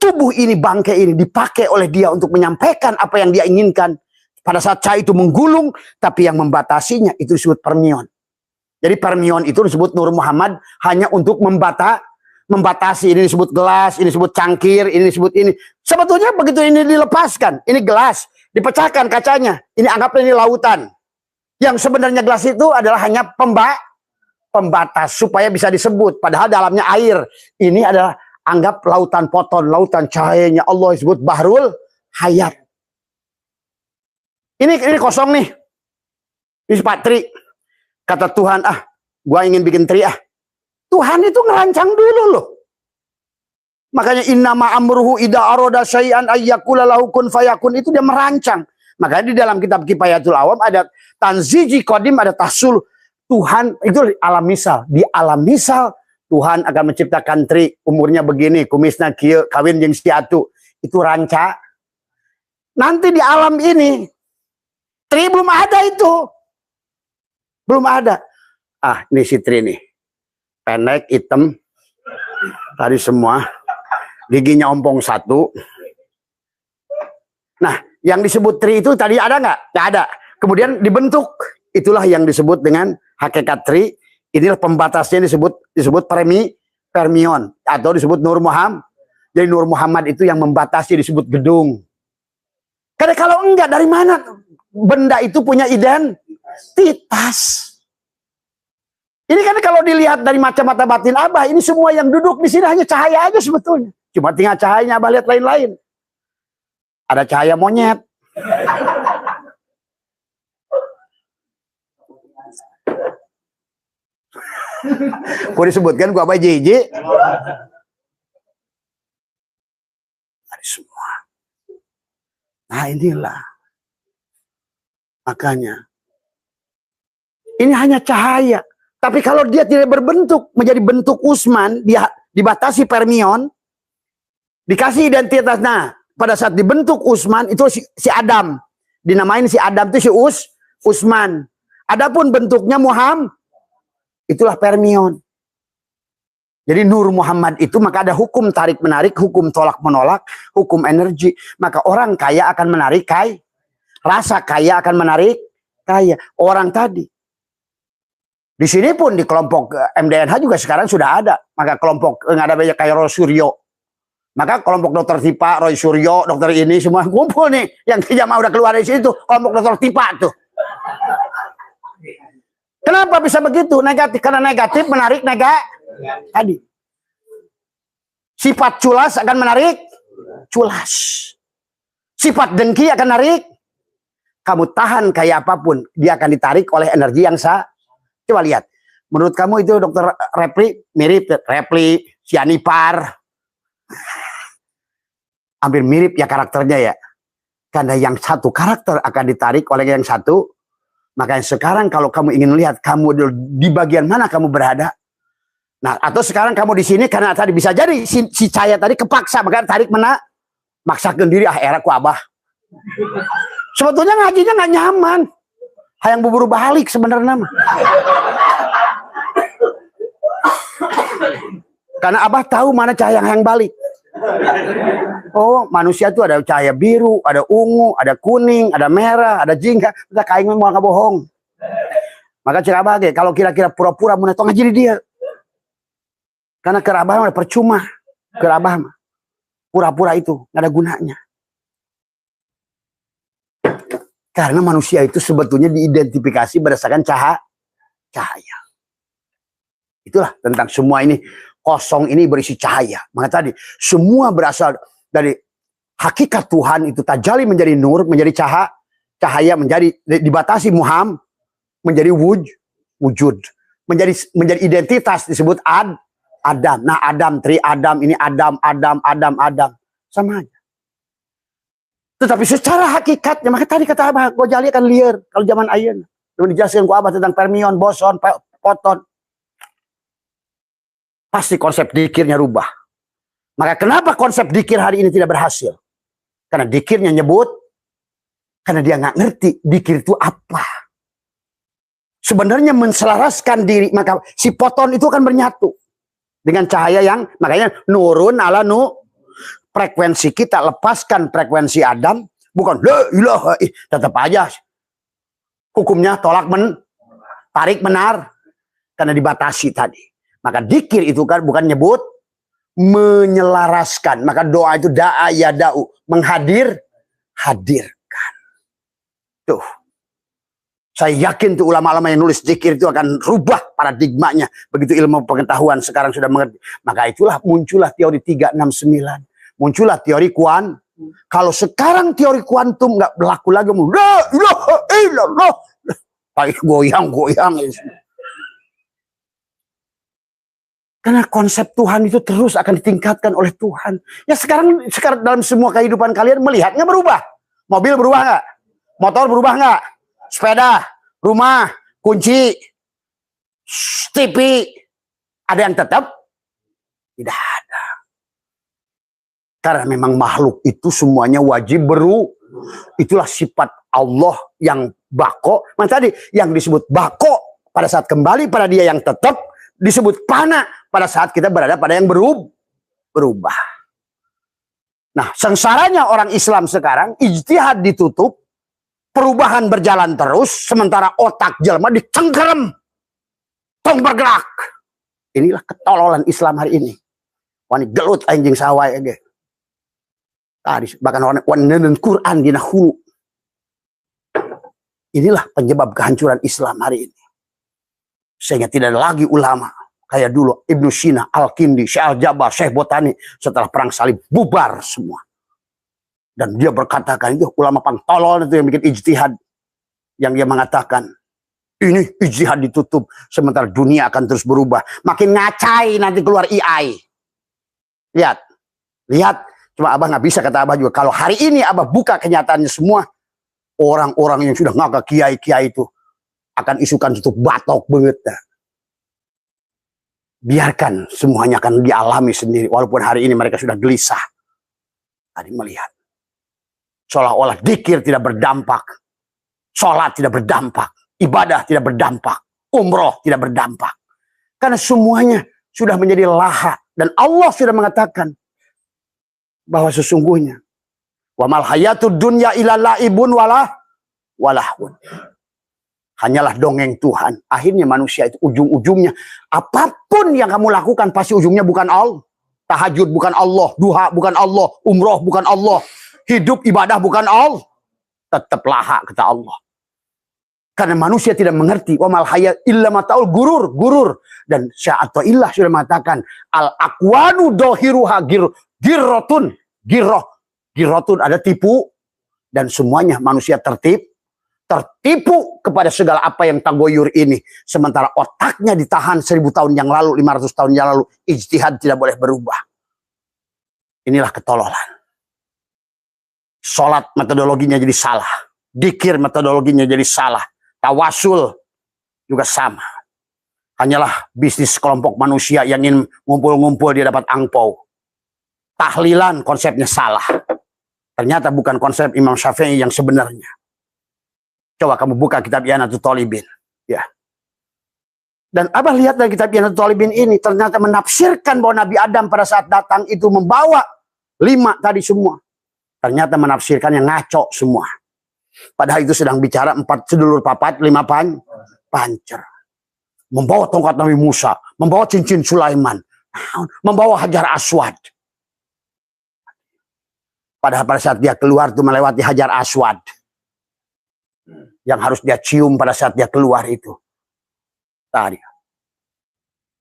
tubuh ini, bangkai ini dipakai oleh dia untuk menyampaikan apa yang dia inginkan. Pada saat cahaya itu menggulung, tapi yang membatasinya itu disebut permion. Jadi permion itu disebut Nur Muhammad hanya untuk membatasi. Ini disebut gelas, ini disebut cangkir, ini disebut ini. Sebetulnya begitu ini dilepaskan, ini gelas, dipecahkan kacanya. Ini anggaplah ini lautan. Yang sebenarnya gelas itu adalah hanya pembatas supaya bisa disebut. Padahal dalamnya air. Ini adalah anggap lautan foton, lautan cahayanya Allah disebut Bahrul Hayat. Ini kosong nih. Ini Pak Tri. Kata Tuhan, gua ingin bikin tri . Tuhan itu ngerancang dulu loh. Makanya innama amruhu idza arada syai'an ayyakula lahu kun fayakun, itu dia merancang. Makanya di dalam kitab Kifayatul Awam ada tanziji qadim, ada tahsul. Tuhan itu alam misal. Di alam misal Tuhan akan menciptakan tri, umurnya begini, kumisnya kieu, kawin jeung siatu. Itu ranca. Nanti di alam ini tri belum ada itu. Belum ada. Ini si tri nih. pendek, hitam, tadi semua, giginya ompong satu. Nah, yang disebut tri itu tadi ada nggak? Nggak ada. Kemudian dibentuk, itulah yang disebut dengan hakikat tri. Inilah pembatasnya disebut permion atau disebut Nur Muhammad. Jadi Nur Muhammad itu yang membatasi disebut gedung. Karena kalau enggak, dari mana benda itu punya identitas? Ini kan kalau dilihat dari mata batin Abah, ini semua yang duduk di sini hanya cahaya aja sebetulnya. Cuma tinggal cahayanya Abah lihat lain-lain. Ada cahaya monyet. Kok disebutkan gua Abah JJ? Ada semua. Nah inilah. Makanya. Ini hanya cahaya. Tapi kalau dia tidak berbentuk, menjadi bentuk Usman, dia dibatasi permion, dikasih identitas. Nah, pada saat dibentuk Usman, itu si Adam. Dinamain si Adam itu si Usman. Adapun bentuknya Muhammad, itulah permion. Jadi Nur Muhammad itu maka ada hukum tarik-menarik, hukum tolak-menolak, hukum energi. Maka orang kaya akan menarik kaya. Rasa kaya akan menarik kaya. Orang tadi. Di sini pun di kelompok MDNH juga sekarang sudah ada. Maka kelompok nggak ada banyak kayak Roy Suryo. Maka kelompok dokter Tipa, Roy Suryo, dokter ini semua kumpul nih. Yang jamaah udah keluar dari situ, kelompok dokter Tipa tuh. Kenapa bisa begitu? Negatif, karena negatif menarik tadi. Sifat culas akan menarik culas. Sifat dengki akan menarik. Kamu tahan kayak apapun, dia akan ditarik oleh energi yang Coba lihat, menurut kamu itu dokter Repli mirip Repli, Sianipar, hampir mirip ya karakternya ya. Karena yang satu karakter akan ditarik oleh yang satu. Makanya sekarang kalau kamu ingin lihat kamu di bagian mana kamu berada. Nah atau sekarang kamu di sini karena tadi bisa jadi si Cahaya tadi kepaksa maka tarik maksakan diri era ku Abah. Sebetulnya ngajinya nggak nyaman. Hayang buburu balik sebenarnya mah. Karena Abah tahu mana cahaya yang balik. Oh, manusia itu ada cahaya biru, ada ungu, ada kuning, ada merah, ada jingga. Kita kain mau nggak bohong. Maka cek Abah ge, kalau kira-kira pura-pura mau ngaji di dia. Karena kerabah mah percuma. Kerabah mah pura-pura itu nggak ada gunanya. Karena manusia itu sebetulnya diidentifikasi berdasarkan cahaya. Itulah tentang semua ini. Kosong ini berisi cahaya. Maka tadi, semua berasal dari hakikat Tuhan itu tajali menjadi nur, menjadi cahaya menjadi dibatasi Muhammad, menjadi wujud. Menjadi identitas disebut Adam. Nah Adam, Tri Adam, ini Adam. Sama aja. Tetapi secara hakikatnya, maka tadi kata Abah, Ghazali akan liar kalau zaman ayeuna. Lalu dijelaskan ku Abah tentang permion, boson, foton. Pasti konsep dikirnya rubah. Maka kenapa konsep dikir hari ini tidak berhasil? Karena dikirnya nyebut, karena dia nggak ngerti dikir itu apa. Sebenarnya menselaraskan diri, maka si foton itu akan bernyatu dengan cahaya yang, makanya nurun ala frekuensi kita, lepaskan frekuensi Adam, bukan la ilaha, tetap aja hukumnya tolak tarik menar karena dibatasi tadi. Maka dikir itu kan bukan nyebut, menyelaraskan. Maka doa itu da'a ya da'u, hadirkan. Tuh. Saya yakin tuh ulama-ulama yang nulis dikir itu akan rubah paradigmanya. Begitu ilmu pengetahuan sekarang sudah mengerti. Maka itulah muncullah teori 369. Muncullah teori Kalau sekarang teori kuantum nggak berlaku lagi, la ilaha illallah. Goyang-goyang. Karena konsep Tuhan itu terus akan ditingkatkan oleh Tuhan. Ya sekarang dalam semua kehidupan kalian melihatnya berubah. Mobil berubah nggak? Motor berubah nggak? Sepeda, rumah, kunci, TV. Ada yang tetap? Tidak ada. Karena memang makhluk itu semuanya wajib itulah sifat Allah yang bako. Nah tadi yang disebut bako pada saat kembali pada dia yang tetap, disebut fana pada saat kita berada pada yang berubah. Nah, sengsaranya orang Islam sekarang, ijtihad ditutup, perubahan berjalan terus, sementara otak jelma dicengkerem, tong bergerak. Inilah ketololan Islam hari ini. Wani gelut anjing sawai aja. Tadi bahkan orang wanenen Quran di nahulu. Inilah penyebab kehancuran Islam hari ini. Sehingga tidak ada lagi ulama kayak dulu Ibnu Sina, Al-Kindi, Syekh Al-Jabar, Syekh Botani setelah perang salib bubar semua. Dan dia berkatakan itu ulama pantolol itu yang bikin ijtihad, yang dia mengatakan ini ijtihad ditutup sementara dunia akan terus berubah. Makin ngacai nanti keluar AI. Lihat. Cuma Abah nggak bisa kata Abah juga. Kalau hari ini Abah buka kenyataannya semua, orang-orang yang sudah ngagak kiai-kiai itu akan isukan tutup batok banget. Biarkan semuanya akan dialami sendiri. Walaupun hari ini mereka sudah gelisah. Tadi melihat. Seolah-olah dzikir tidak berdampak. Sholat tidak berdampak. Ibadah tidak berdampak. Umroh tidak berdampak. Karena semuanya sudah menjadi laha. Dan Allah sudah mengatakan bahwa sesungguhnya wa mal hayatud dunya illa laibun walahun. Hanyalah dongeng Tuhan. Akhirnya manusia itu ujung-ujungnya apapun yang kamu lakukan pasti ujungnya bukan Allah. Tahajud bukan Allah, duha bukan Allah, umroh bukan Allah, hidup ibadah bukan Allah. Tetap laha kata Allah. Karena manusia tidak mengerti wa mal hayat illa mataul gurur. Dan Sya'atullah sudah mengatakan al aqwanu dohiruha girrotun ada tipu, dan semuanya manusia tertipu kepada segala apa yang tagoyur ini. Sementara otaknya ditahan 1000 tahun yang lalu, 500 tahun yang lalu. Ijtihad tidak boleh berubah. Inilah ketololan. Sholat metodologinya jadi salah. Dzikir metodologinya jadi salah. Tawasul juga sama. Hanyalah bisnis kelompok manusia yang ingin ngumpul-ngumpul dia dapat angpau. Tahlilan konsepnya salah. Ternyata bukan konsep Imam Syafi'i yang sebenarnya. Coba kamu buka kitab I'anatul Talibin. Ya. Dan Abah lihat dari kitab I'anatul Talibin ini, ternyata menafsirkan bahwa Nabi Adam pada saat datang itu membawa 5 tadi semua. Ternyata menafsirkan yang ngaco semua. Padahal itu sedang bicara 4 sedulur papat, 5 pancer. Membawa tongkat Nabi Musa, membawa cincin Sulaiman, membawa Hajar Aswad. Padahal pada saat dia keluar itu melewati Hajar Aswad. Yang harus dia cium pada saat dia keluar itu. Tadi.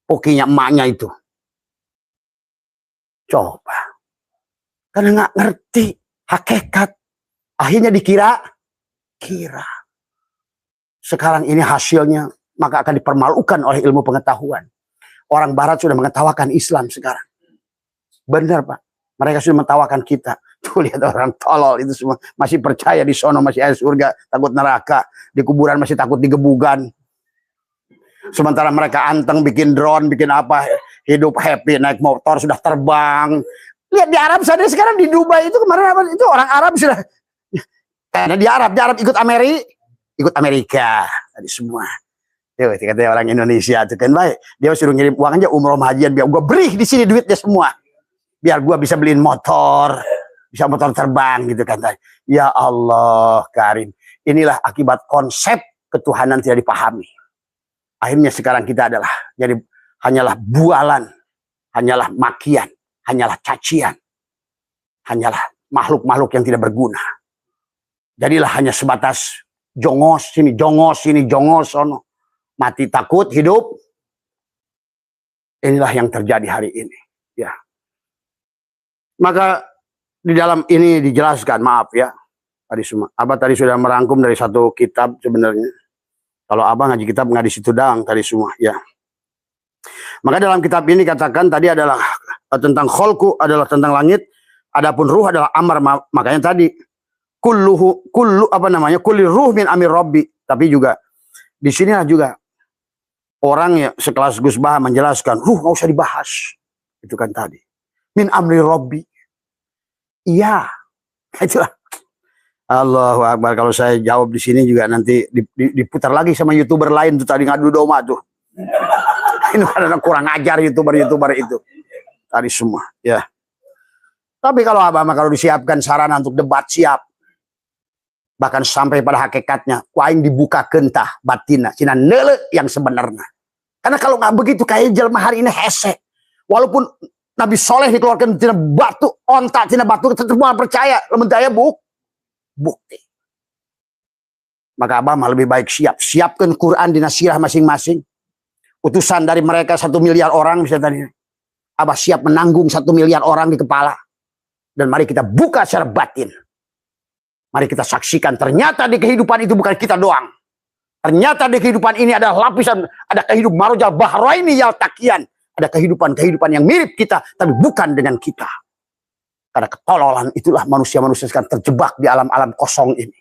Pokinya emaknya itu. Coba. Karena nggak ngerti hakikat. Akhirnya dikira. Sekarang ini hasilnya maka akan dipermalukan oleh ilmu pengetahuan. Orang Barat sudah mengetawakan Islam sekarang. Benar Pak. Mereka sudah mentawakan kita. Tuh lihat orang tolol itu semua. Masih percaya di sono masih ada surga. Takut neraka. Di kuburan masih takut digebugan. Sementara mereka anteng bikin drone. Bikin apa. Hidup happy. Naik motor sudah terbang. Lihat di Arab sana sekarang di Dubai itu kemarin apa. Itu orang Arab sudah. Karena di Arab ikut Amerika. Tadi semua. Tuh katanya orang Indonesia. Itu kan baik. Dia suruh ngirim uang aja umroh hajian. Biar gue beri di sini duitnya semua. Biar gue bisa beliin motor. Bisa motor terbang gitu kan. Ya Allah Karim. Inilah akibat konsep ketuhanan tidak dipahami. Akhirnya sekarang kita adalah jadi hanyalah bualan, hanyalah makian, hanyalah cacian, hanyalah makhluk-makhluk yang tidak berguna. Jadilah hanya sebatas jongos sini, jongos sono. Mati takut, hidup. Inilah yang terjadi hari ini. Ya. Maka di dalam ini dijelaskan, maaf ya, tadi semua. Abah tadi sudah merangkum dari satu kitab sebenarnya. Kalau Abah ngaji kitab nggak di situ dang tadi semua, ya. Maka dalam kitab ini katakan tadi adalah tentang kholku adalah tentang langit, adapun ruh adalah amar. Makanya tadi kullu kulli ruh min amir rabbi. Tapi juga di sinilah juga orang ya sekelas Gus Bah menjelaskan ruh nggak usah dibahas. Itu kan tadi min amri rabbi. Iya, itulah. Allahu Akbar. Kalau saya jawab di sini juga nanti diputar lagi sama YouTuber lain tuh tadi ngadu domba tuh. Ini kadang kurang ajar YouTuber itu. Tadi semua, ya. Tapi kalau abah kalau disiapkan sarana untuk debat siap. Bahkan sampai pada hakikatnya, wain dibuka kentah batina, cina nele yang sebenarnya. Karena kalau nggak begitu kayak jelma hari ini hese. Walaupun Nabi Soleh dikeluarkan cina batu, ontak cina batu, tetap percaya, lemendaya bukti. Maka abah mah lebih baik siapkan Quran di nasirah masing-masing. Utusan dari mereka 1 miliar orang bisa tadi. Abah siap menanggung 1 miliar orang di kepala. Dan mari kita buka secara batin. Mari kita saksikan ternyata di kehidupan itu bukan kita doang. Ternyata di kehidupan ini ada lapisan, ada kehidupan marujal bahraini yaltaqiyan. Ada kehidupan yang mirip kita, tapi bukan dengan kita. Karena ketololan itulah manusia-manusia sekarang terjebak di alam-alam kosong ini.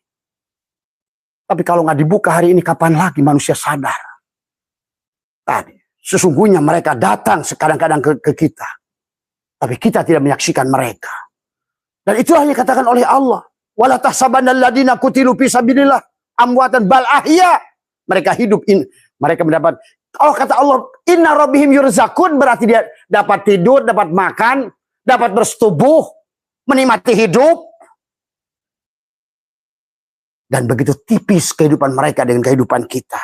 Tapi kalau nggak dibuka hari ini, kapan lagi manusia sadar? Tadi, sesungguhnya mereka datang kadang-kadang ke kita. Tapi kita tidak menyaksikan mereka. Dan itulah yang dikatakan oleh Allah. Wala tahsabanna alladziina qutilu fi sabilillah amwatan bal ahya. Mereka hidup mereka mendapat. Oh kata Allah, inna rabbihim yurzakun, berarti dia dapat tidur, dapat makan, dapat bersetubuh, menikmati hidup. Dan begitu tipis kehidupan mereka dengan kehidupan kita.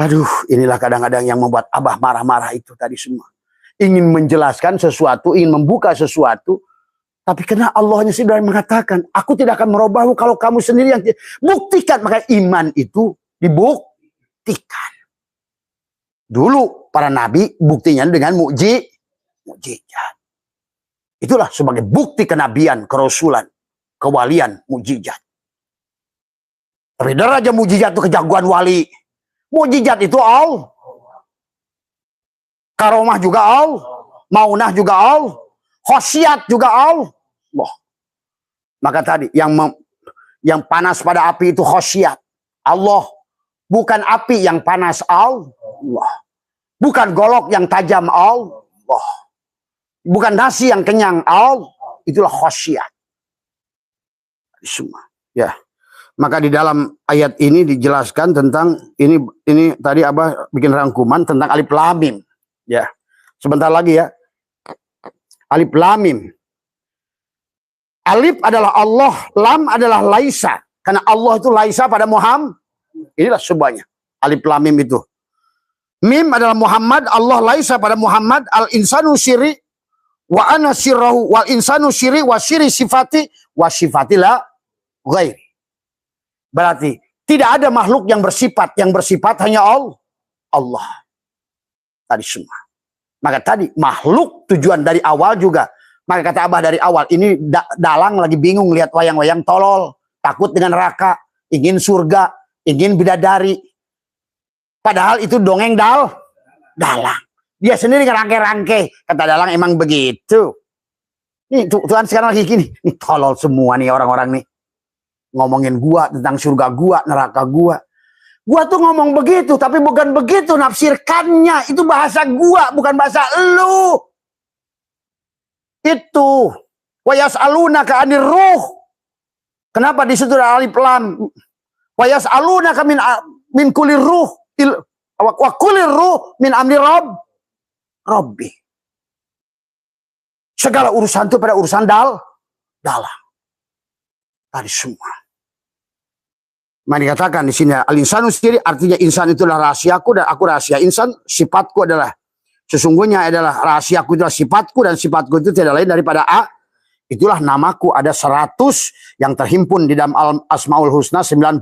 Aduh, inilah kadang-kadang yang membuat abah marah-marah itu tadi semua. Ingin menjelaskan sesuatu, ingin membuka sesuatu. Tapi karena Allahnya sudah mengatakan, aku tidak akan merubahmu kalau kamu sendiri yang buktikan. Maka iman itu dibuktikan. Dulu para nabi buktinya dengan mukjizat. Itulah sebagai bukti kenabian, kerasulan, kewalian, mukjizat. Tapi derajat mukjizat itu kejagoan wali. Mukjizat itu al. Karomah juga al. Maunah juga al. Khosyat juga Allah. Maka tadi yang panas pada api itu khosyat Allah. Bukan api yang panas Allah. Bukan golok yang tajam Allah. Bukan nasi yang kenyang Allah. Itulah khosyat. Semua. Ya. Maka di dalam ayat ini dijelaskan tentang ini tadi abah bikin rangkuman tentang alif lam mim. Ya. Sebentar lagi ya. Alif lam mim. Alif adalah Allah, lam adalah laisa. Karena Allah itu laisa pada Muhammad. Inilah semuanya. Alif lam mim itu. Mim adalah Muhammad, Allah laisa pada Muhammad. Al insanu syiri wa ana sirrahu wal insanu syiri wa syiri sifati wa sifati la ghairi. Berarti tidak ada makhluk yang bersifat hanya Allah. Tadi semua. Maka tadi makhluk tujuan dari awal juga. Maka kata abah dari awal ini dalang lagi bingung lihat wayang-wayang tolol. Takut dengan neraka. Ingin surga. Ingin bidadari. Padahal itu dongeng dalang. Dia sendiri ngerangke-rangke. Kata dalang emang begitu. Nih Tuhan sekarang lagi gini. Ini tolol semua nih orang-orang nih. Ngomongin gua tentang surga gua, neraka gua. Gua tuh ngomong begitu, tapi bukan begitu nafsirkannya. Itu bahasa gua, bukan bahasa elu. Itu. Wa yas'alunaka 'anir ruh. Kenapa di situ ada alif lam? Wa yas'alunaka min kulir ruh. Wa kulir ruh min amri Rabbi. Segala urusan itu pada urusan dalam. Tadi semua. Maka dikatakan di sini al-insanu sendiri artinya insan itulah rahasiaku dan aku rahasia insan. Sifatku adalah sesungguhnya adalah rahasiaku itulah sifatku dan sifatku itu tidak lain daripada A. Itulah namaku ada 100 yang terhimpun di dalam Asmaul Husna 99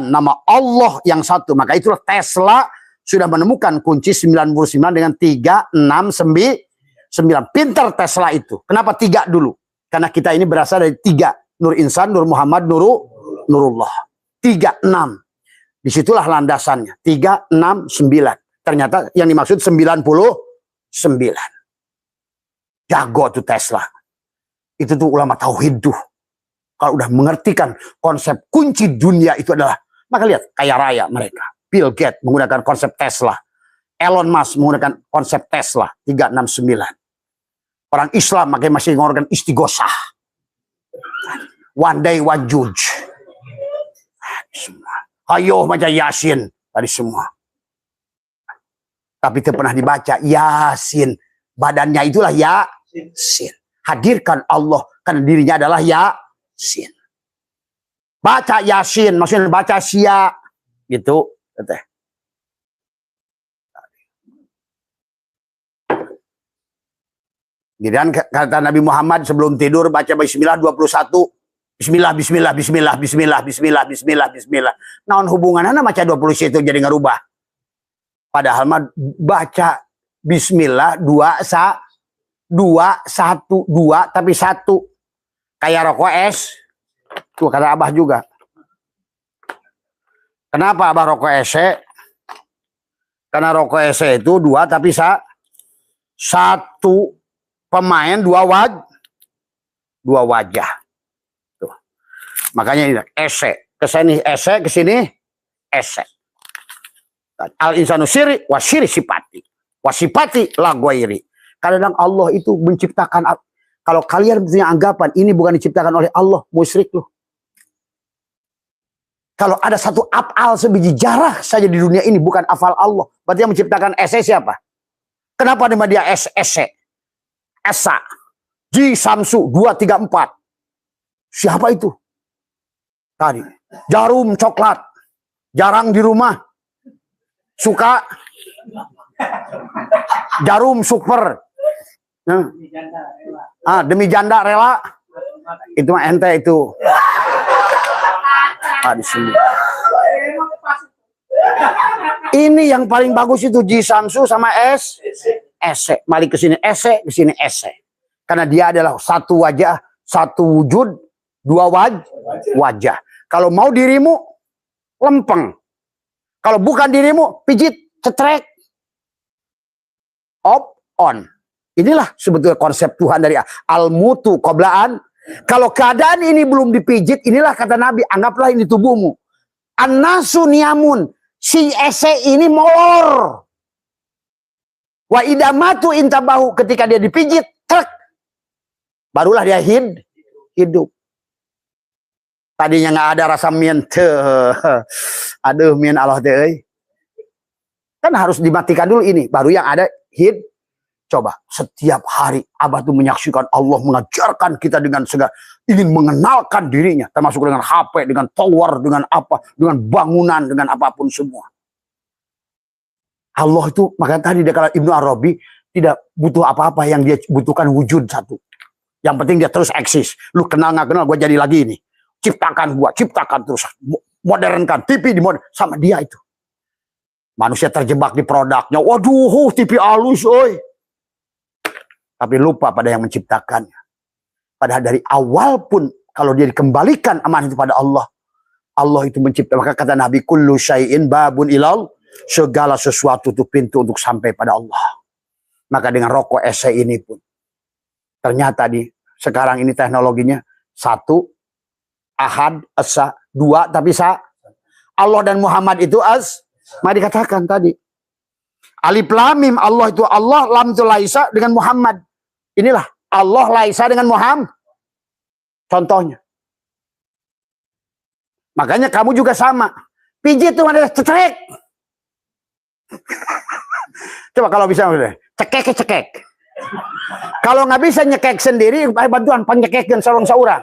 nama Allah yang satu. Maka itulah Tesla sudah menemukan kunci 99 dengan 369. Pintar Tesla itu. Kenapa 3 dulu? Karena kita ini berasal dari 3. Nur Insan, Nur Muhammad, Nurullah. 36. Disitulah landasannya. 369. Ternyata yang dimaksud 99. Jago tuh Tesla. Itu tuh ulama tauhid tuh. Kalau udah mengertikan konsep kunci dunia itu adalah. Maka lihat kaya raya mereka. Bill Gates menggunakan konsep Tesla. Elon Musk menggunakan konsep Tesla. 369. Orang Islam masih menggunakan istighosah. One day one judge. Semua. Ayo macam Yasin. Tadi semua. Tapi tidak pernah dibaca Yasin. Badannya itulah Yasin. Hadirkan Allah karena dirinya adalah Yasin. Baca Yasin, maksudnya baca Sia gitu. Kemudian kata Nabi Muhammad sebelum tidur baca Bismillah 21. Bismillah, Bismillah, Bismillah, Bismillah, Bismillah, Bismillah, Bismillah. Naon hubungannya baca 21 jadi ngerubah. Padahal mah baca Bismillah 2, 1, 2 tapi 1. Kayak rokok es. Tuh kata Abah juga. Kenapa Abah rokok es? Karena rokok es itu 2 tapi 1. Pemain 2 wajah. Tuh. Makanya ini ese. Kesini ese, kesini ese. Al insanu siri wasiri sipati. Wasipati lagwairi. Kadang Allah itu menciptakan. Kalau kalian punya anggapan ini bukan diciptakan oleh Allah, musyrik loh. Kalau ada satu afal sebiji jarah saja di dunia ini bukan afal Allah, berarti yang menciptakan ese siapa? Kenapa nama dia ese? Esa, Ji Samsu 234. Siapa itu? Tadi jarum coklat, jarang di rumah, suka jarum super. Demi janda rela. Itu mah ente itu. Di sini. Ini yang paling bagus itu Ji Samsu sama ese. Mari ke sini ese, ke sini ese. Karena dia adalah satu wajah, satu wujud, 2 wajah. Kalau mau dirimu lempeng. Kalau bukan dirimu pijit, cetrek. Off, on. Inilah sebetulnya konsep Tuhan dari al-mutu qoblaan. Kalau keadaan ini belum dipijit, inilah kata Nabi, anggaplah ini tubuhmu. An-nasu niyamun. Si ese ini molor. Wa idamatu intabahu, ketika dia dipijit, trek. Barulah dia hidup. Tadinya nggak ada rasa mien. Aduh, mien Allah teh. Kan harus dimatikan dulu ini, baru yang ada Coba setiap hari Abah tuh menyaksikan Allah mengajarkan kita dengan segala, ingin mengenalkan dirinya, termasuk dengan HP, dengan tower, dengan apa, dengan bangunan, dengan apapun semua. Allah itu, makanya tadi kalau Ibnu Arabi tidak butuh apa-apa, yang dia butuhkan wujud satu. Yang penting dia terus eksis. Lu kenal nggak kenal, gue jadi lagi ini. Ciptakan terus, modernkan TV di modern sama dia itu. Manusia terjebak di produknya. Waduh, TV halus, oi. Tapi lupa pada yang menciptakannya. Padahal dari awal pun kalau dia dikembalikan amanah itu pada Allah, Allah itu mencipta. Maka kata Nabi, kullu syai'in babun ilal, segala sesuatu itu pintu untuk sampai pada Allah. Maka dengan rokok ese ini pun ternyata sekarang ini teknologinya 1 ahad, esa, 2 tapi Allah dan Muhammad itu mari dikatakan tadi. Alif lam mim, Allah itu Allah, lam itu laisa dengan Muhammad. Inilah Allah laisa dengan Muhammad. Contohnya. Makanya kamu juga sama. Pijit itu ada cekek. Coba kalau bisa cekek. Kalau nggak bisa nyekek sendiri, bantuan penyekek dan seorang.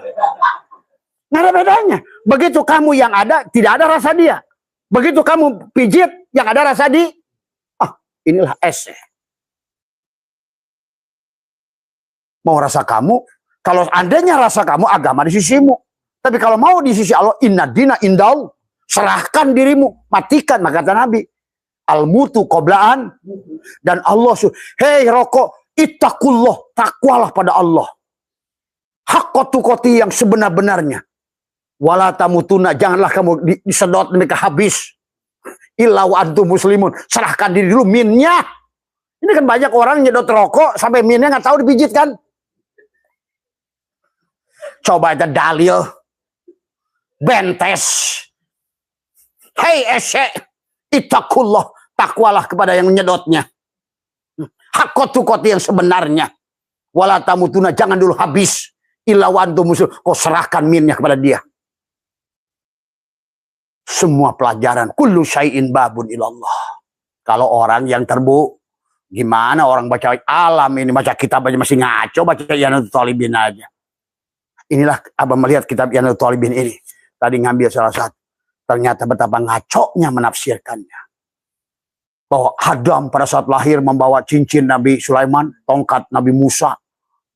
Nggak ada bedanya. Begitu kamu yang ada, tidak ada rasa dia. Begitu kamu pijit, yang ada rasa inilah ese. Mau rasa kamu, kalau andainya rasa kamu, agama di sisimu. Tapi kalau mau di sisi Allah, inna dina indal, serahkan dirimu, matikan. Maka kata Nabi, al-mutu qoblaan, dan Allah, hei rokok, ittaqullah, takwalah pada Allah. Haqqatuqati yang sebenar-benarnya. Wala tamutuna, janganlah kamu disedot mereka habis. Illa wa antum muslimun, serahkan diri dulu minnya. Ini kan banyak orang nyedot rokok sampai minnya nggak tahu dipijit kan. Coba itu dalil bentes. Hei ese, ittaqullah, takwalah kepada yang menyedotnya. Haqqatuqati yang sebenarnya. Wala tamutuna, jangan dulu habis. Illa wa antum muslimun, kau serahkan minnya kepada dia. Semua pelajaran kullu syai'in babun ilallah. Kalau orang yang gimana orang baca alam ini, baca kitab aja masih ngaco, baca Ihyatul Talibin aja. Inilah abah melihat kitab Ihyatul Talibin ini. Tadi ngambil salah satu. Ternyata betapa ngaconya menafsirkannya. Bahwa Adam pada saat lahir membawa cincin Nabi Sulaiman, tongkat Nabi Musa,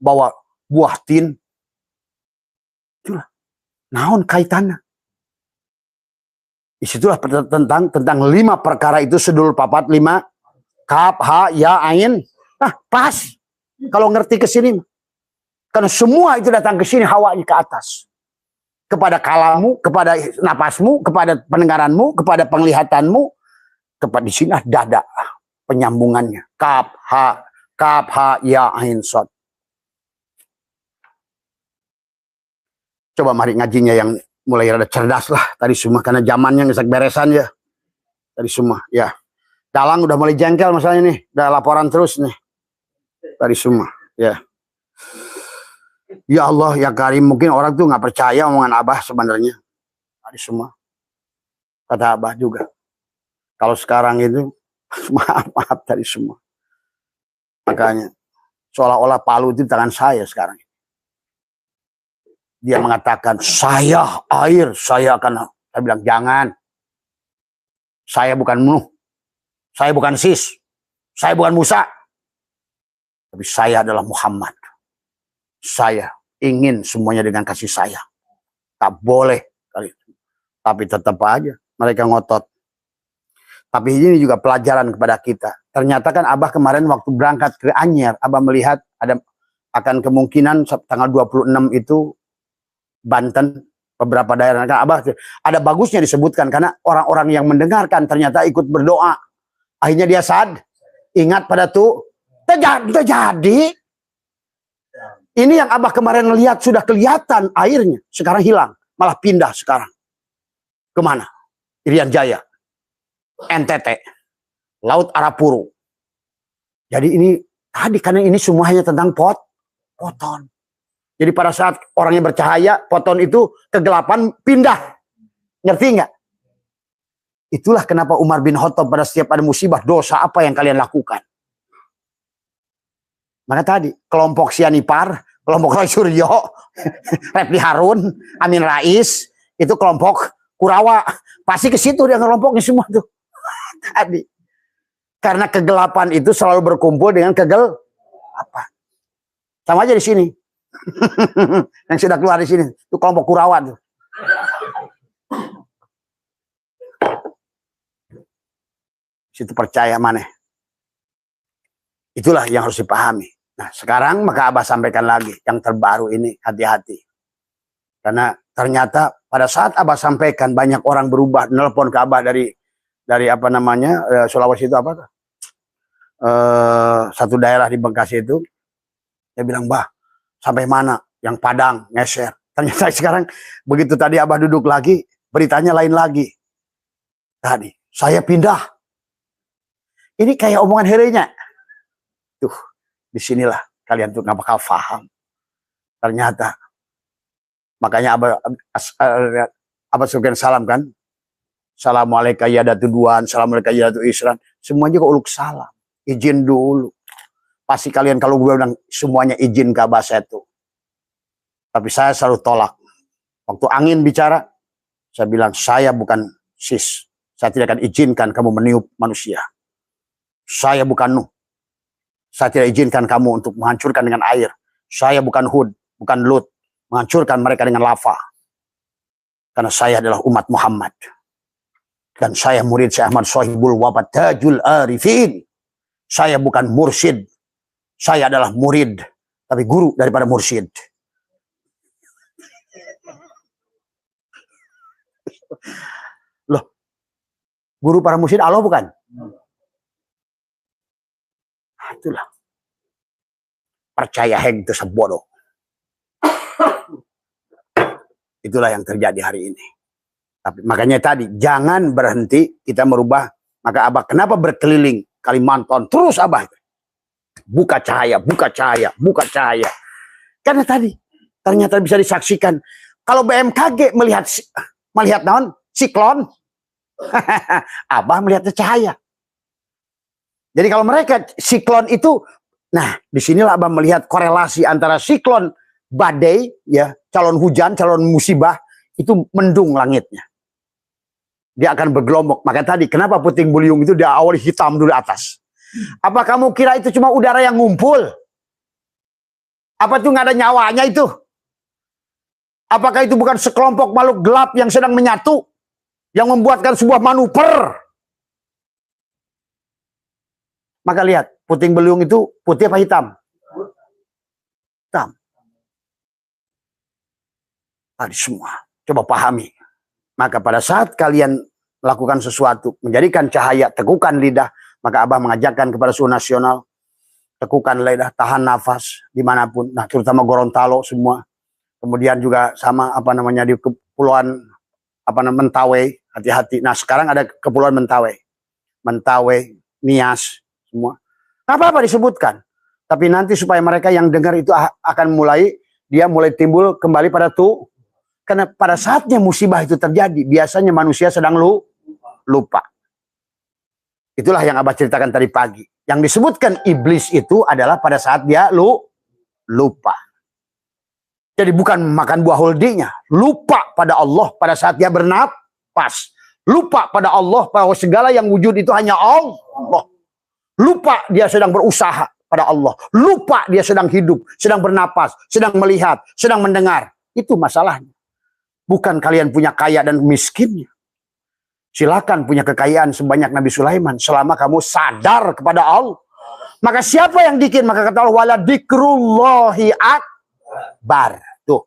bawa buah tin. Itulah. Naon kaitannya? Disitulah tentang 5 perkara itu sedul papat 5 kaf ha ya ain. Nah, pas kalau ngerti ke sini. Karena semua itu datang ke sini hawanya ke atas. Kepada kalamu, kepada napasmu, kepada pendengaranmu, kepada penglihatanmu, kepada di sini dada penyambungannya. Kaf ha ya ain sod. Coba mari ngajinya yang mulai rada cerdas lah tadi semua, karena zamannya ngesak beresan ya tadi semua ya. Dalang udah mulai jengkel masalahnya nih, udah laporan terus nih tadi semua ya. Ya Allah ya Karim, mungkin orang tuh nggak percaya omongan abah sebenarnya tadi semua. Kata abah juga kalau sekarang itu maaf tadi semua, makanya seolah-olah palu itu di tangan saya sekarang. Dia mengatakan, saya air, saya akan. Saya bilang, jangan. Saya bukan Nuh. Saya bukan Sis. Saya bukan Musa. Tapi saya adalah Muhammad. Saya ingin semuanya dengan kasih sayang. Tak boleh. Tapi tetap aja mereka ngotot. Tapi ini juga pelajaran kepada kita. Ternyata kan abah kemarin waktu berangkat ke Anyer, abah melihat akan kemungkinan tanggal 26 itu Banten, beberapa daerah. Kan abah ada bagusnya disebutkan karena orang-orang yang mendengarkan ternyata ikut berdoa. Akhirnya dia ingat pada tuh terjadi. Ini yang abah kemarin lihat sudah kelihatan airnya, sekarang hilang, malah pindah sekarang. Kemana? Irian Jaya, NTT, Laut Arapuru. Jadi ini tadi karena ini semuanya tentang poton. Jadi pada saat orangnya bercahaya, foton itu kegelapan pindah. Ngerti nggak? Itulah kenapa Umar bin Khattab pada setiap ada musibah, dosa apa yang kalian lakukan? Maka tadi, kelompok Sianipar, kelompok Roy Suryo, Refli Harun, Amin Rais, itu kelompok Kurawa. Pasti ke situ dia kelompoknya semua tuh. Tadi. Karena kegelapan itu selalu berkumpul dengan kegelapan. Sama aja di sini. Yang sudah keluar di sini itu kelompok Kurawa tuh. Situ percaya mana? Itulah yang harus dipahami. Nah sekarang maka abah sampaikan lagi yang terbaru ini, hati-hati. Karena ternyata pada saat abah sampaikan banyak orang berubah, nelpon ke abah dari apa namanya Sulawesi itu apa tuh? Satu daerah di Bekasi itu, dia bilang, bah sampai mana? Yang Padang ngeser. Ternyata sekarang begitu tadi abah duduk lagi, beritanya lain lagi. Tadi saya pindah. Ini kayak omongan herenya. Tuh, disinilah kalian tuh nggak bakal paham. Ternyata makanya abah sekian salam kan. Assalamualaikum ya datu duan, assalamualaikum ya datu isran. Semuanya kok uluk salam. Izin dulu. Pasti kalian kalau gue bilang semuanya izin ke abah saya tuh. Tapi saya selalu tolak. Waktu angin bicara, saya bilang saya bukan Sis. Saya tidak akan izinkan kamu meniup manusia. Saya bukan Nuh. Saya tidak izinkan kamu untuk menghancurkan dengan air. Saya bukan Hud, bukan Lut. Menghancurkan mereka dengan lava. Karena saya adalah umat Muhammad. Dan saya murid Syekh Ahmad Sohibul Wafat Tajul Arifin. Saya bukan mursyid. Saya adalah murid, tapi guru daripada mursyid. Loh, guru para mursyid Allah bukan? Nah, itulah. Percaya heng itu sebodoh. Itulah yang terjadi hari ini. Tapi makanya tadi, jangan berhenti kita merubah. Maka abah kenapa berkeliling Kalimantan terus abah? Buka cahaya, buka cahaya, buka cahaya. Karena tadi ternyata bisa disaksikan. Kalau BMKG melihat naon siklon, abah melihat cahaya. Jadi kalau mereka siklon itu, nah disinilah Abang melihat korelasi antara siklon badai, ya calon hujan, calon musibah itu mendung langitnya. Dia akan bergelombang. Maka tadi kenapa puting beliung itu diawali hitam dulu atas? Apa kamu kira itu cuma udara yang ngumpul? Apa itu nggak ada nyawanya itu? Apakah itu bukan sekelompok makhluk gelap yang sedang menyatu, yang membuatkan sebuah manuver? Maka lihat, puting beliung itu putih apa hitam? Hitam. Tadi semua. Coba pahami. Maka pada saat kalian melakukan sesuatu, menjadikan cahaya, teguhkan lidah, maka Abah mengajarkan kepada suhu nasional, teguhkan lidah, tahan nafas, dimanapun. Nah, terutama Gorontalo semua. Kemudian juga sama, di kepulauan, Mentawai, hati-hati. Nah, sekarang ada kepulauan Mentawai. Mentawai, Nias, semua. Nggak apa-apa disebutkan. Tapi nanti supaya mereka yang dengar itu akan mulai timbul kembali pada tuh. Karena pada saatnya musibah itu terjadi, biasanya manusia sedang lupa. Itulah yang Abah ceritakan tadi pagi. Yang disebutkan iblis itu adalah pada saat dia lupa. Jadi bukan makan buah holdinya. Lupa pada Allah pada saat dia bernapas. Lupa pada Allah bahwa segala yang wujud itu hanya Allah. Lupa dia sedang berusaha pada Allah. Lupa dia sedang hidup, sedang bernapas, sedang melihat, sedang mendengar. Itu masalahnya. Bukan kalian punya kaya dan miskinnya. Silakan punya kekayaan sebanyak Nabi Sulaiman selama kamu sadar kepada Allah. Maka siapa yang dikir, maka kata Allah, wala dikrullahi akbar. Tuh.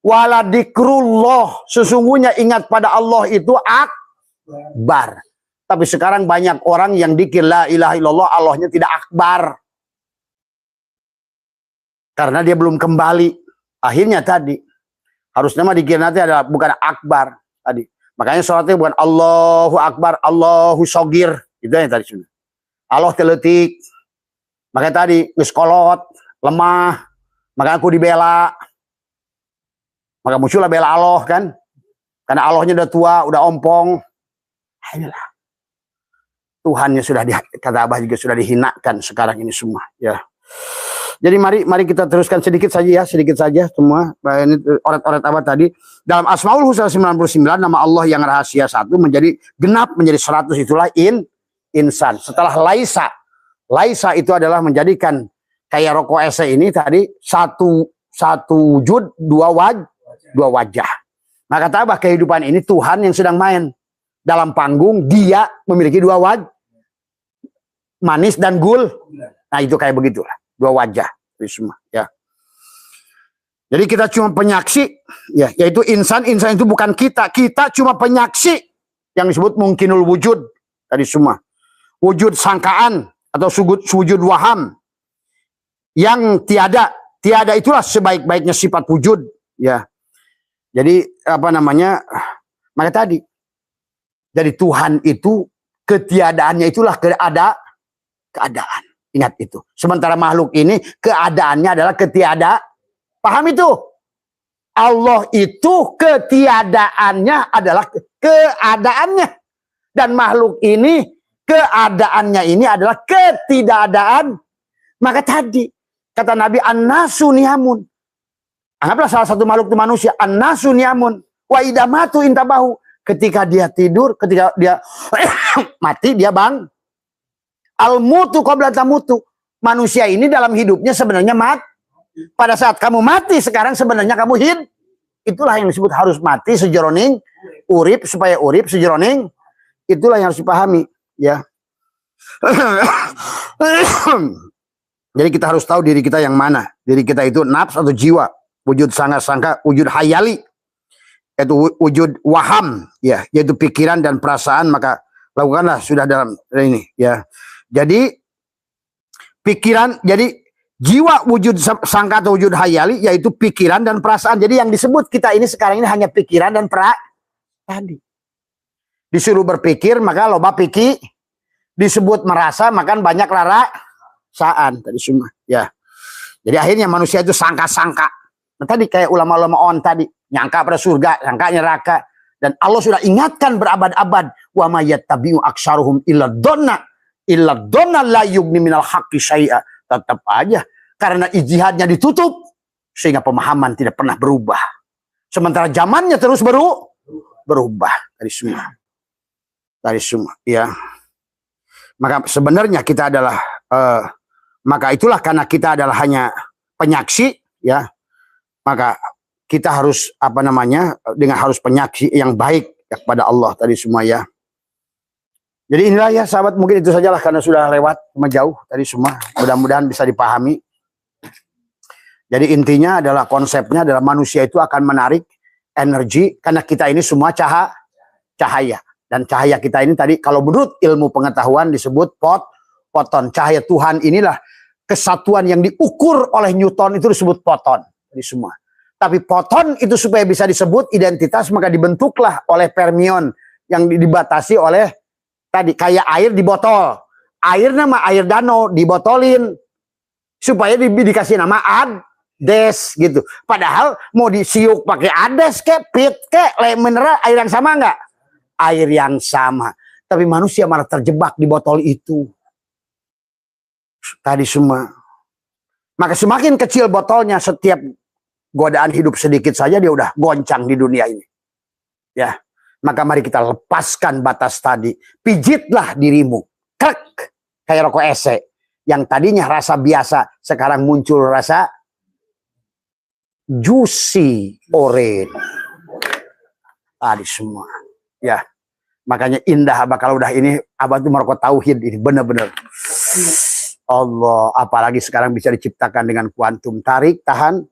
Wala dikrullah, sesungguhnya ingat pada Allah itu akbar. Tapi sekarang banyak orang yang dikir la ilaha illallah, Allahnya tidak akbar. Karena dia belum kembali. Akhirnya tadi, harusnya mah dikir nanti ada bukan akbar tadi. Makanya sholatnya bukan Allahu akbar, Allahu sogir. Itu yang tadi sudah. Allah teletik. Makanya tadi, miskolot, lemah. Maka aku dibela. Maka muncullah bela Allah kan. Karena Allahnya udah tua, udah ompong. Inilah. Tuhannya sudah kata Abah juga sudah dihinakan sekarang ini semua ya. Jadi mari kita teruskan sedikit saja semua. Ini oret-oret Abah tadi. Dalam Asmaul Husna 99 nama Allah yang rahasia satu menjadi genap menjadi 100, itulah insan. Setelah Laisa itu adalah menjadikan kayak rokok ese ini tadi satu wujud dua wajah. Maka kata Abah kehidupan ini Tuhan yang sedang main. Dalam panggung dia memiliki dua wajah, manis dan gul. Nah itu kayak begitulah, dua wajah itu semua ya. Jadi kita cuma penyaksi ya, yaitu insan itu bukan kita cuma penyaksi yang disebut mungkinul wujud tadi semua. Wujud sangkaan atau wujud waham yang tiada itulah sebaik-baiknya sifat wujud ya. Jadi maka tadi dari Tuhan itu ketiadaannya itulah keadaan. Ingat itu. Sementara makhluk ini keadaannya adalah ketiada. Paham itu? Allah itu ketiadaannya adalah keadaannya. Dan makhluk ini keadaannya ini adalah ketidakadaan. Maka tadi kata Nabi an-nasu niyamun. Anggaplah salah satu makhluk itu manusia. An-nasu niyamun. Wa idamatu intabahu. Ketika dia tidur, ketika dia mati, dia bang. Al-mutu qabla tamutu. Manusia ini dalam hidupnya sebenarnya mati. Pada saat kamu mati sekarang sebenarnya kamu hidup. Itulah yang disebut harus mati sejeroning urip, supaya urip sejeroning. Itulah yang harus dipahami. Ya. Jadi kita harus tahu diri kita yang mana. Diri kita itu nafs atau jiwa. Wujud sangka-sangka, wujud hayali. Yaitu wujud waham, ya, yaitu pikiran dan perasaan, maka lakukanlah sudah dalam ini, ya. Jadi pikiran, jadi jiwa wujud sangka atau wujud hayali, yaitu pikiran dan perasaan. Jadi yang disebut kita ini sekarang ini hanya pikiran dan tadi. Disuruh berpikir, maka loba pikir. Disebut merasa, maka banyak rarasaan tadi semua, ya. Jadi akhirnya manusia itu sangka-sangka. Nah, tadi kayak ulama-ulama on tadi. Nyangka pada surga, nyangka neraka. Dan Allah sudah ingatkan berabad-abad. Wa ma yattabi'u aksaruhum illa dhanna. illa dhanna la yughni minal haqqi syai'a. Tetap aja karena ijtihadnya ditutup sehingga pemahaman tidak pernah berubah. Sementara zamannya terus berubah dari semua ya. Maka sebenarnya kita adalah maka itulah karena kita adalah hanya penyaksi ya. Maka kita harus dengan harus penyaksi yang baik ya, kepada Allah tadi semua ya. Jadi inilah ya sahabat, mungkin itu sajalah karena sudah lewat jauh tadi semua. Mudah-mudahan bisa dipahami. Jadi intinya adalah konsepnya adalah manusia itu akan menarik energi karena kita ini semua cahaya. Dan cahaya kita ini tadi kalau menurut ilmu pengetahuan disebut foton. Cahaya Tuhan inilah kesatuan yang diukur oleh Newton itu disebut foton. Jadi semua. Tapi foton itu supaya bisa disebut identitas maka dibentuklah oleh fermion yang dibatasi oleh tadi kayak air di botol. Air nama air danau dibotolin supaya dikasih nama Ades gitu. Padahal mau disiuk pakai Ades kek, pit kek, mineral air yang sama enggak? Air yang sama. Tapi manusia malah terjebak di botol itu. Tadi semua. Maka semakin kecil botolnya, setiap godaan hidup sedikit saja dia udah goncang di dunia ini. Ya. Maka mari kita lepaskan batas tadi. Pijitlah dirimu. Krek. Kayak rokok ese. Yang tadinya rasa biasa, sekarang muncul rasa juicy orange. Tadi semua. Ya. Makanya indah Abah kalau udah ini, Abah tuh merokok tauhid ini. Bener-bener. Allah. Apalagi sekarang bisa diciptakan dengan kuantum. Tarik, tahan.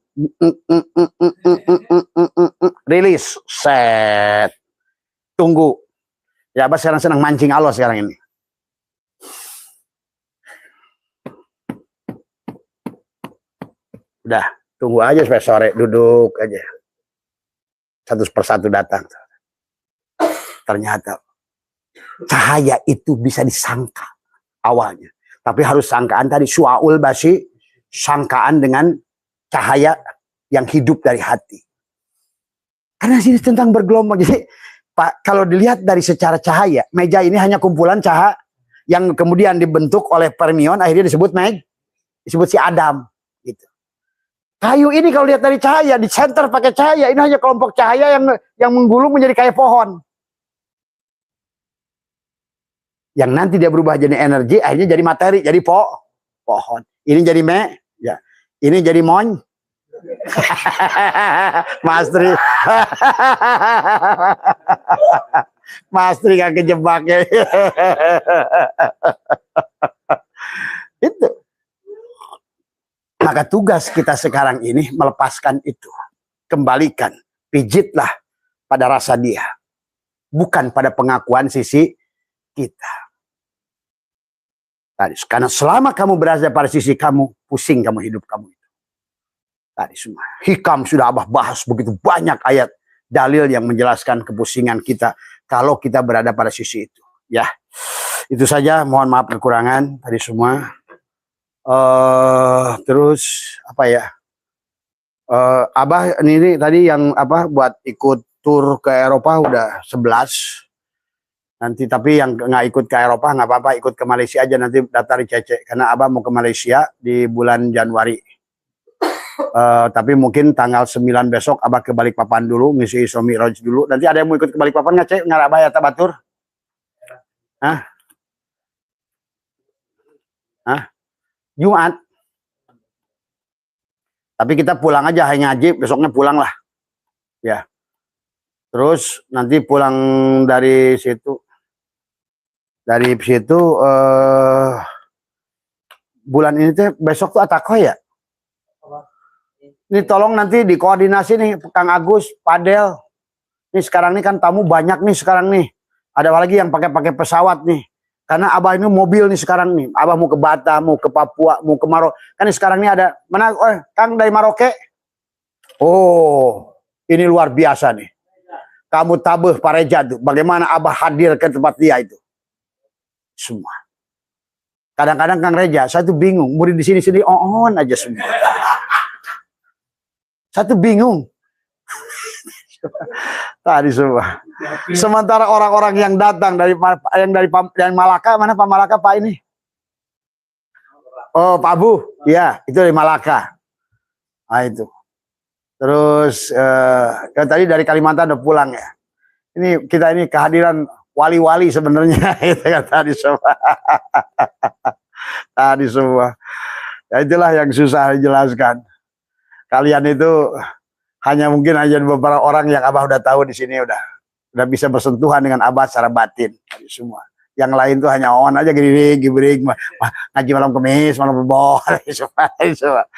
Rilis. Set. Tunggu. Ya Abah sekarang senang mancing Allah sekarang ini. Udah, tunggu aja sampai sore, duduk aja. Satu persatu datang. Ternyata cahaya itu bisa disangka awalnya. Tapi harus sangkaan tadi su'aul basi, sangkaan dengan cahaya yang hidup dari hati. Karena sini tentang bergelombang. Jadi Pak, kalau dilihat dari secara cahaya, meja ini hanya kumpulan cahaya yang kemudian dibentuk oleh fermion, akhirnya disebut si Adam. Gitu. Kayu ini kalau lihat dari cahaya, di center pakai cahaya, ini hanya kelompok cahaya yang menggulung menjadi kayak pohon. Yang nanti dia berubah jadi energi, akhirnya jadi materi, jadi pohon. Ini jadi ya. Ini jadi Mas Tri. Mas Tri gak kejebak ya. Itu. Maka tugas kita sekarang ini melepaskan itu. Kembalikan. Pijitlah pada rasa dia. Bukan pada pengakuan sisi kita. Tadi, karena selama kamu berada pada sisi kamu, pusing kamu hidup kamu itu. Tadi semua. Hikam sudah Abah bahas begitu banyak ayat dalil yang menjelaskan kepusingan kita kalau kita berada pada sisi itu. Ya, itu saja. Mohon maaf kekurangan tadi semua. Terus apa ya? Abah ini tadi yang apa buat ikut tur ke Eropa udah 11. Nanti tapi yang nggak ikut ke Eropa nggak apa-apa, ikut ke Malaysia aja, nanti daftar Cece karena Abah mau ke Malaysia di bulan Januari. Tapi mungkin tanggal 9 besok Abah ke Balikpapan dulu, ngisi Isra Mi'raj dulu. Nanti ada yang mau ikut ke Balikpapan nggak, Cek? Nggak Abah ya Tabatur? Hah? Jumat. Tapi kita pulang aja, hanya ngaji, besoknya pulang lah. Ya. Terus nanti pulang dari situ. Dari situ bulan ini tuh besok tuh Atakoh ya. Ini tolong nanti dikoordinasi nih Kang Agus, Padel. Ini sekarang nih kan tamu banyak nih sekarang nih. Ada lagi yang pakai pesawat nih. Karena Abah ini mobil nih sekarang nih. Abah mau ke Batam, mau ke Papua, mau ke Maroke. Kan sekarang ini ada mana? Kang dari Maroke. Oh, ini luar biasa nih. Kamu tabeh Pak Reja tuh. Bagaimana Abah hadir ke tempat dia itu? Semua. Kadang-kadang Kang Reja, saya tuh bingung. Murid di sini on aja semua. Saya tuh bingung. Tadi semua. Sementara orang-orang yang datang dari Malaka, mana Pak Malaka Pak ini? Oh, Pak Abu, ya itu dari Malaka. Nah itu. Terus yang tadi dari Kalimantan udah pulang ya. Ini kita ini kehadiran wali-wali sebenarnya itu kan tadi semua. Tadi semua. Ya itulah yang susah dijelaskan. Kalian itu hanya mungkin hanya beberapa orang yang Abah udah tahu di sini udah bisa bersentuhan dengan Abah secara batin tadi semua. Yang lain tuh hanya on aja gibrig ngaji malam Kamis, malam Rebo semua.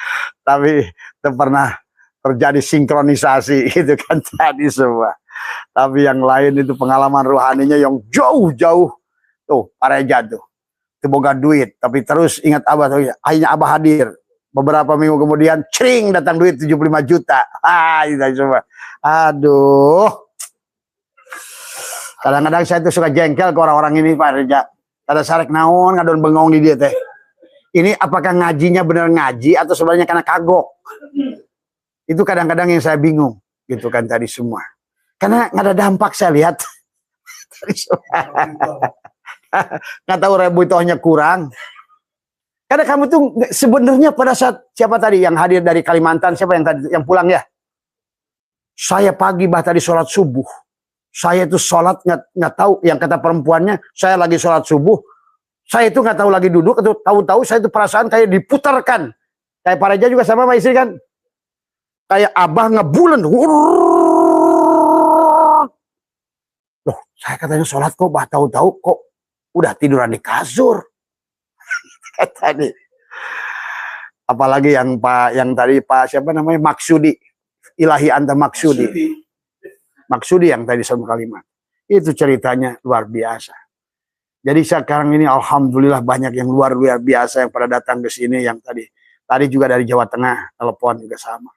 Tapi itu pernah terjadi sinkronisasi itu kan tadi semua. Tapi yang lain itu pengalaman rohaninya yang jauh-jauh tuh Pareja tuh. Boga duit, tapi terus ingat Abah tuh, akhirnya Abah hadir. Beberapa minggu kemudian, cring datang duit 75 juta. Itu semua. Aduh. Kadang-kadang saya tuh suka jengkel ke orang-orang ini Pak Reja. Kada sarek naon, ngadon bengong di dia teh. Ini apakah ngajinya benar ngaji atau sebenarnya karena kagok? Itu kadang-kadang yang saya bingung, gitu kan tadi semua. Karena nggak ada dampak saya lihat. Nggak tahu ribu itu hanya kurang. Karena kamu tuh sebenarnya pada saat siapa tadi yang hadir dari Kalimantan, siapa yang tadi yang pulang ya? Saya pagi tadi sholat subuh. Saya itu sholat nggak tahu yang kata perempuannya. Saya lagi sholat subuh. Saya itu nggak tahu lagi duduk atau tahu-tahu saya itu perasaan kayak diputarkan. Kayak Pak Reja juga sama istri kan. Kayak Abah ngebulen. Loh, saya katanya sholat kok tahu-tahu kok udah tiduran di kasur. Tadi. Apalagi yang tadi Pak siapa namanya Maksudi. Ilahi Anta Maksudi. Maksudi yang tadi sama kalimat. Itu ceritanya luar biasa. Jadi sekarang ini alhamdulillah banyak yang luar biasa yang pada datang ke sini yang tadi juga dari Jawa Tengah, telepon juga sama.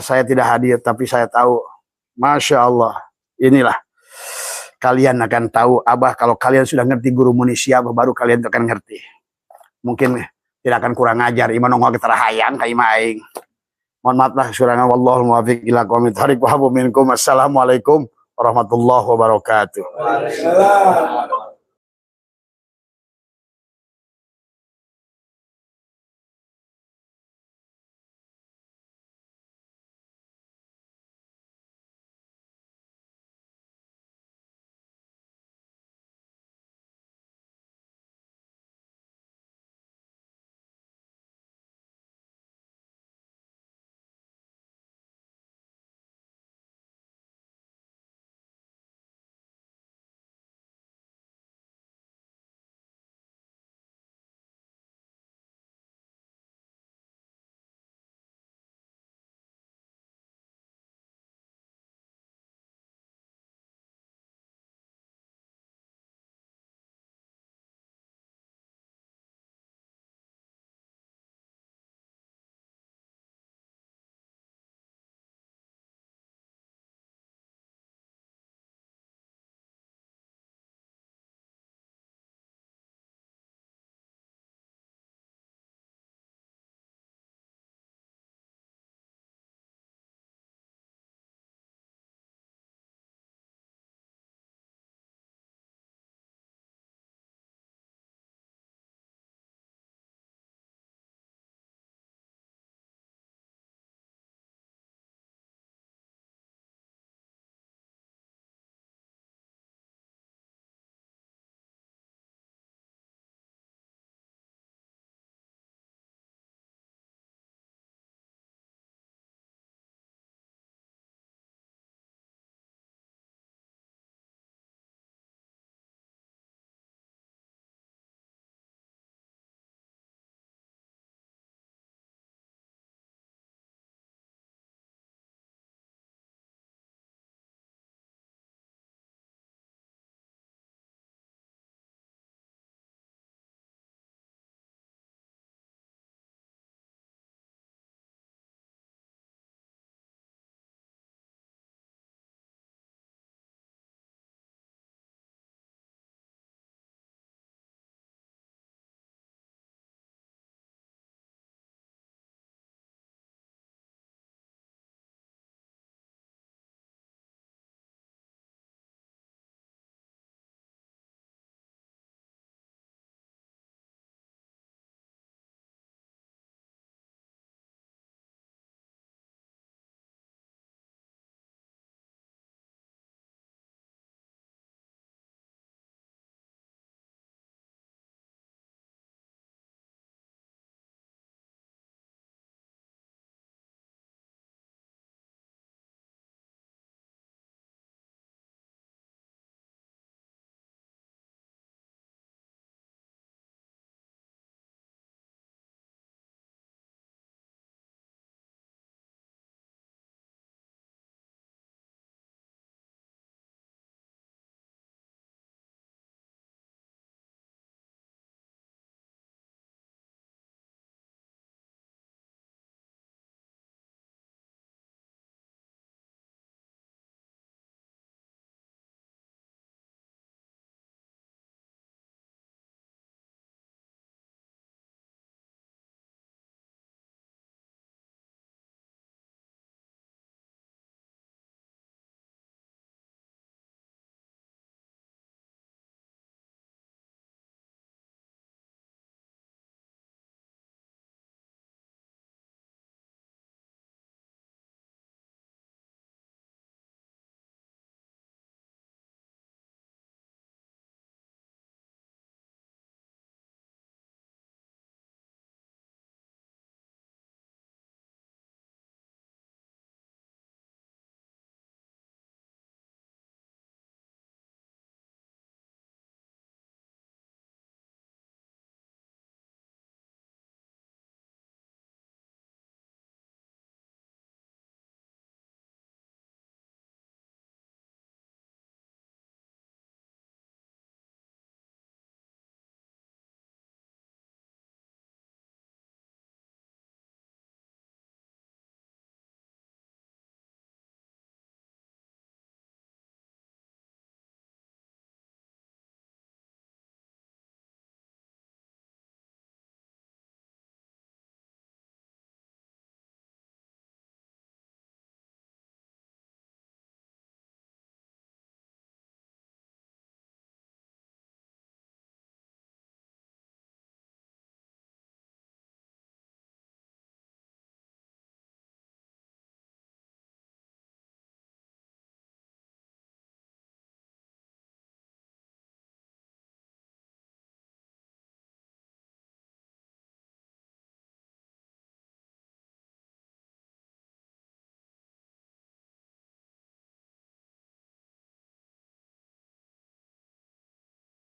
Saya tidak hadir tapi saya tahu Masya Allah inilah kalian akan tahu Abah kalau kalian sudah ngerti guru muni siapa baru kalian akan ngerti. Mungkin tidak akan kurang ajar iman ongol keterahayang kayak maing. Mohon maaf lah surangan wallahul muwaffiq ila aqwamit thoriq wa habu minkum. Assalamualaikum warahmatullahi wabarakatuh. Waalaikumsalam.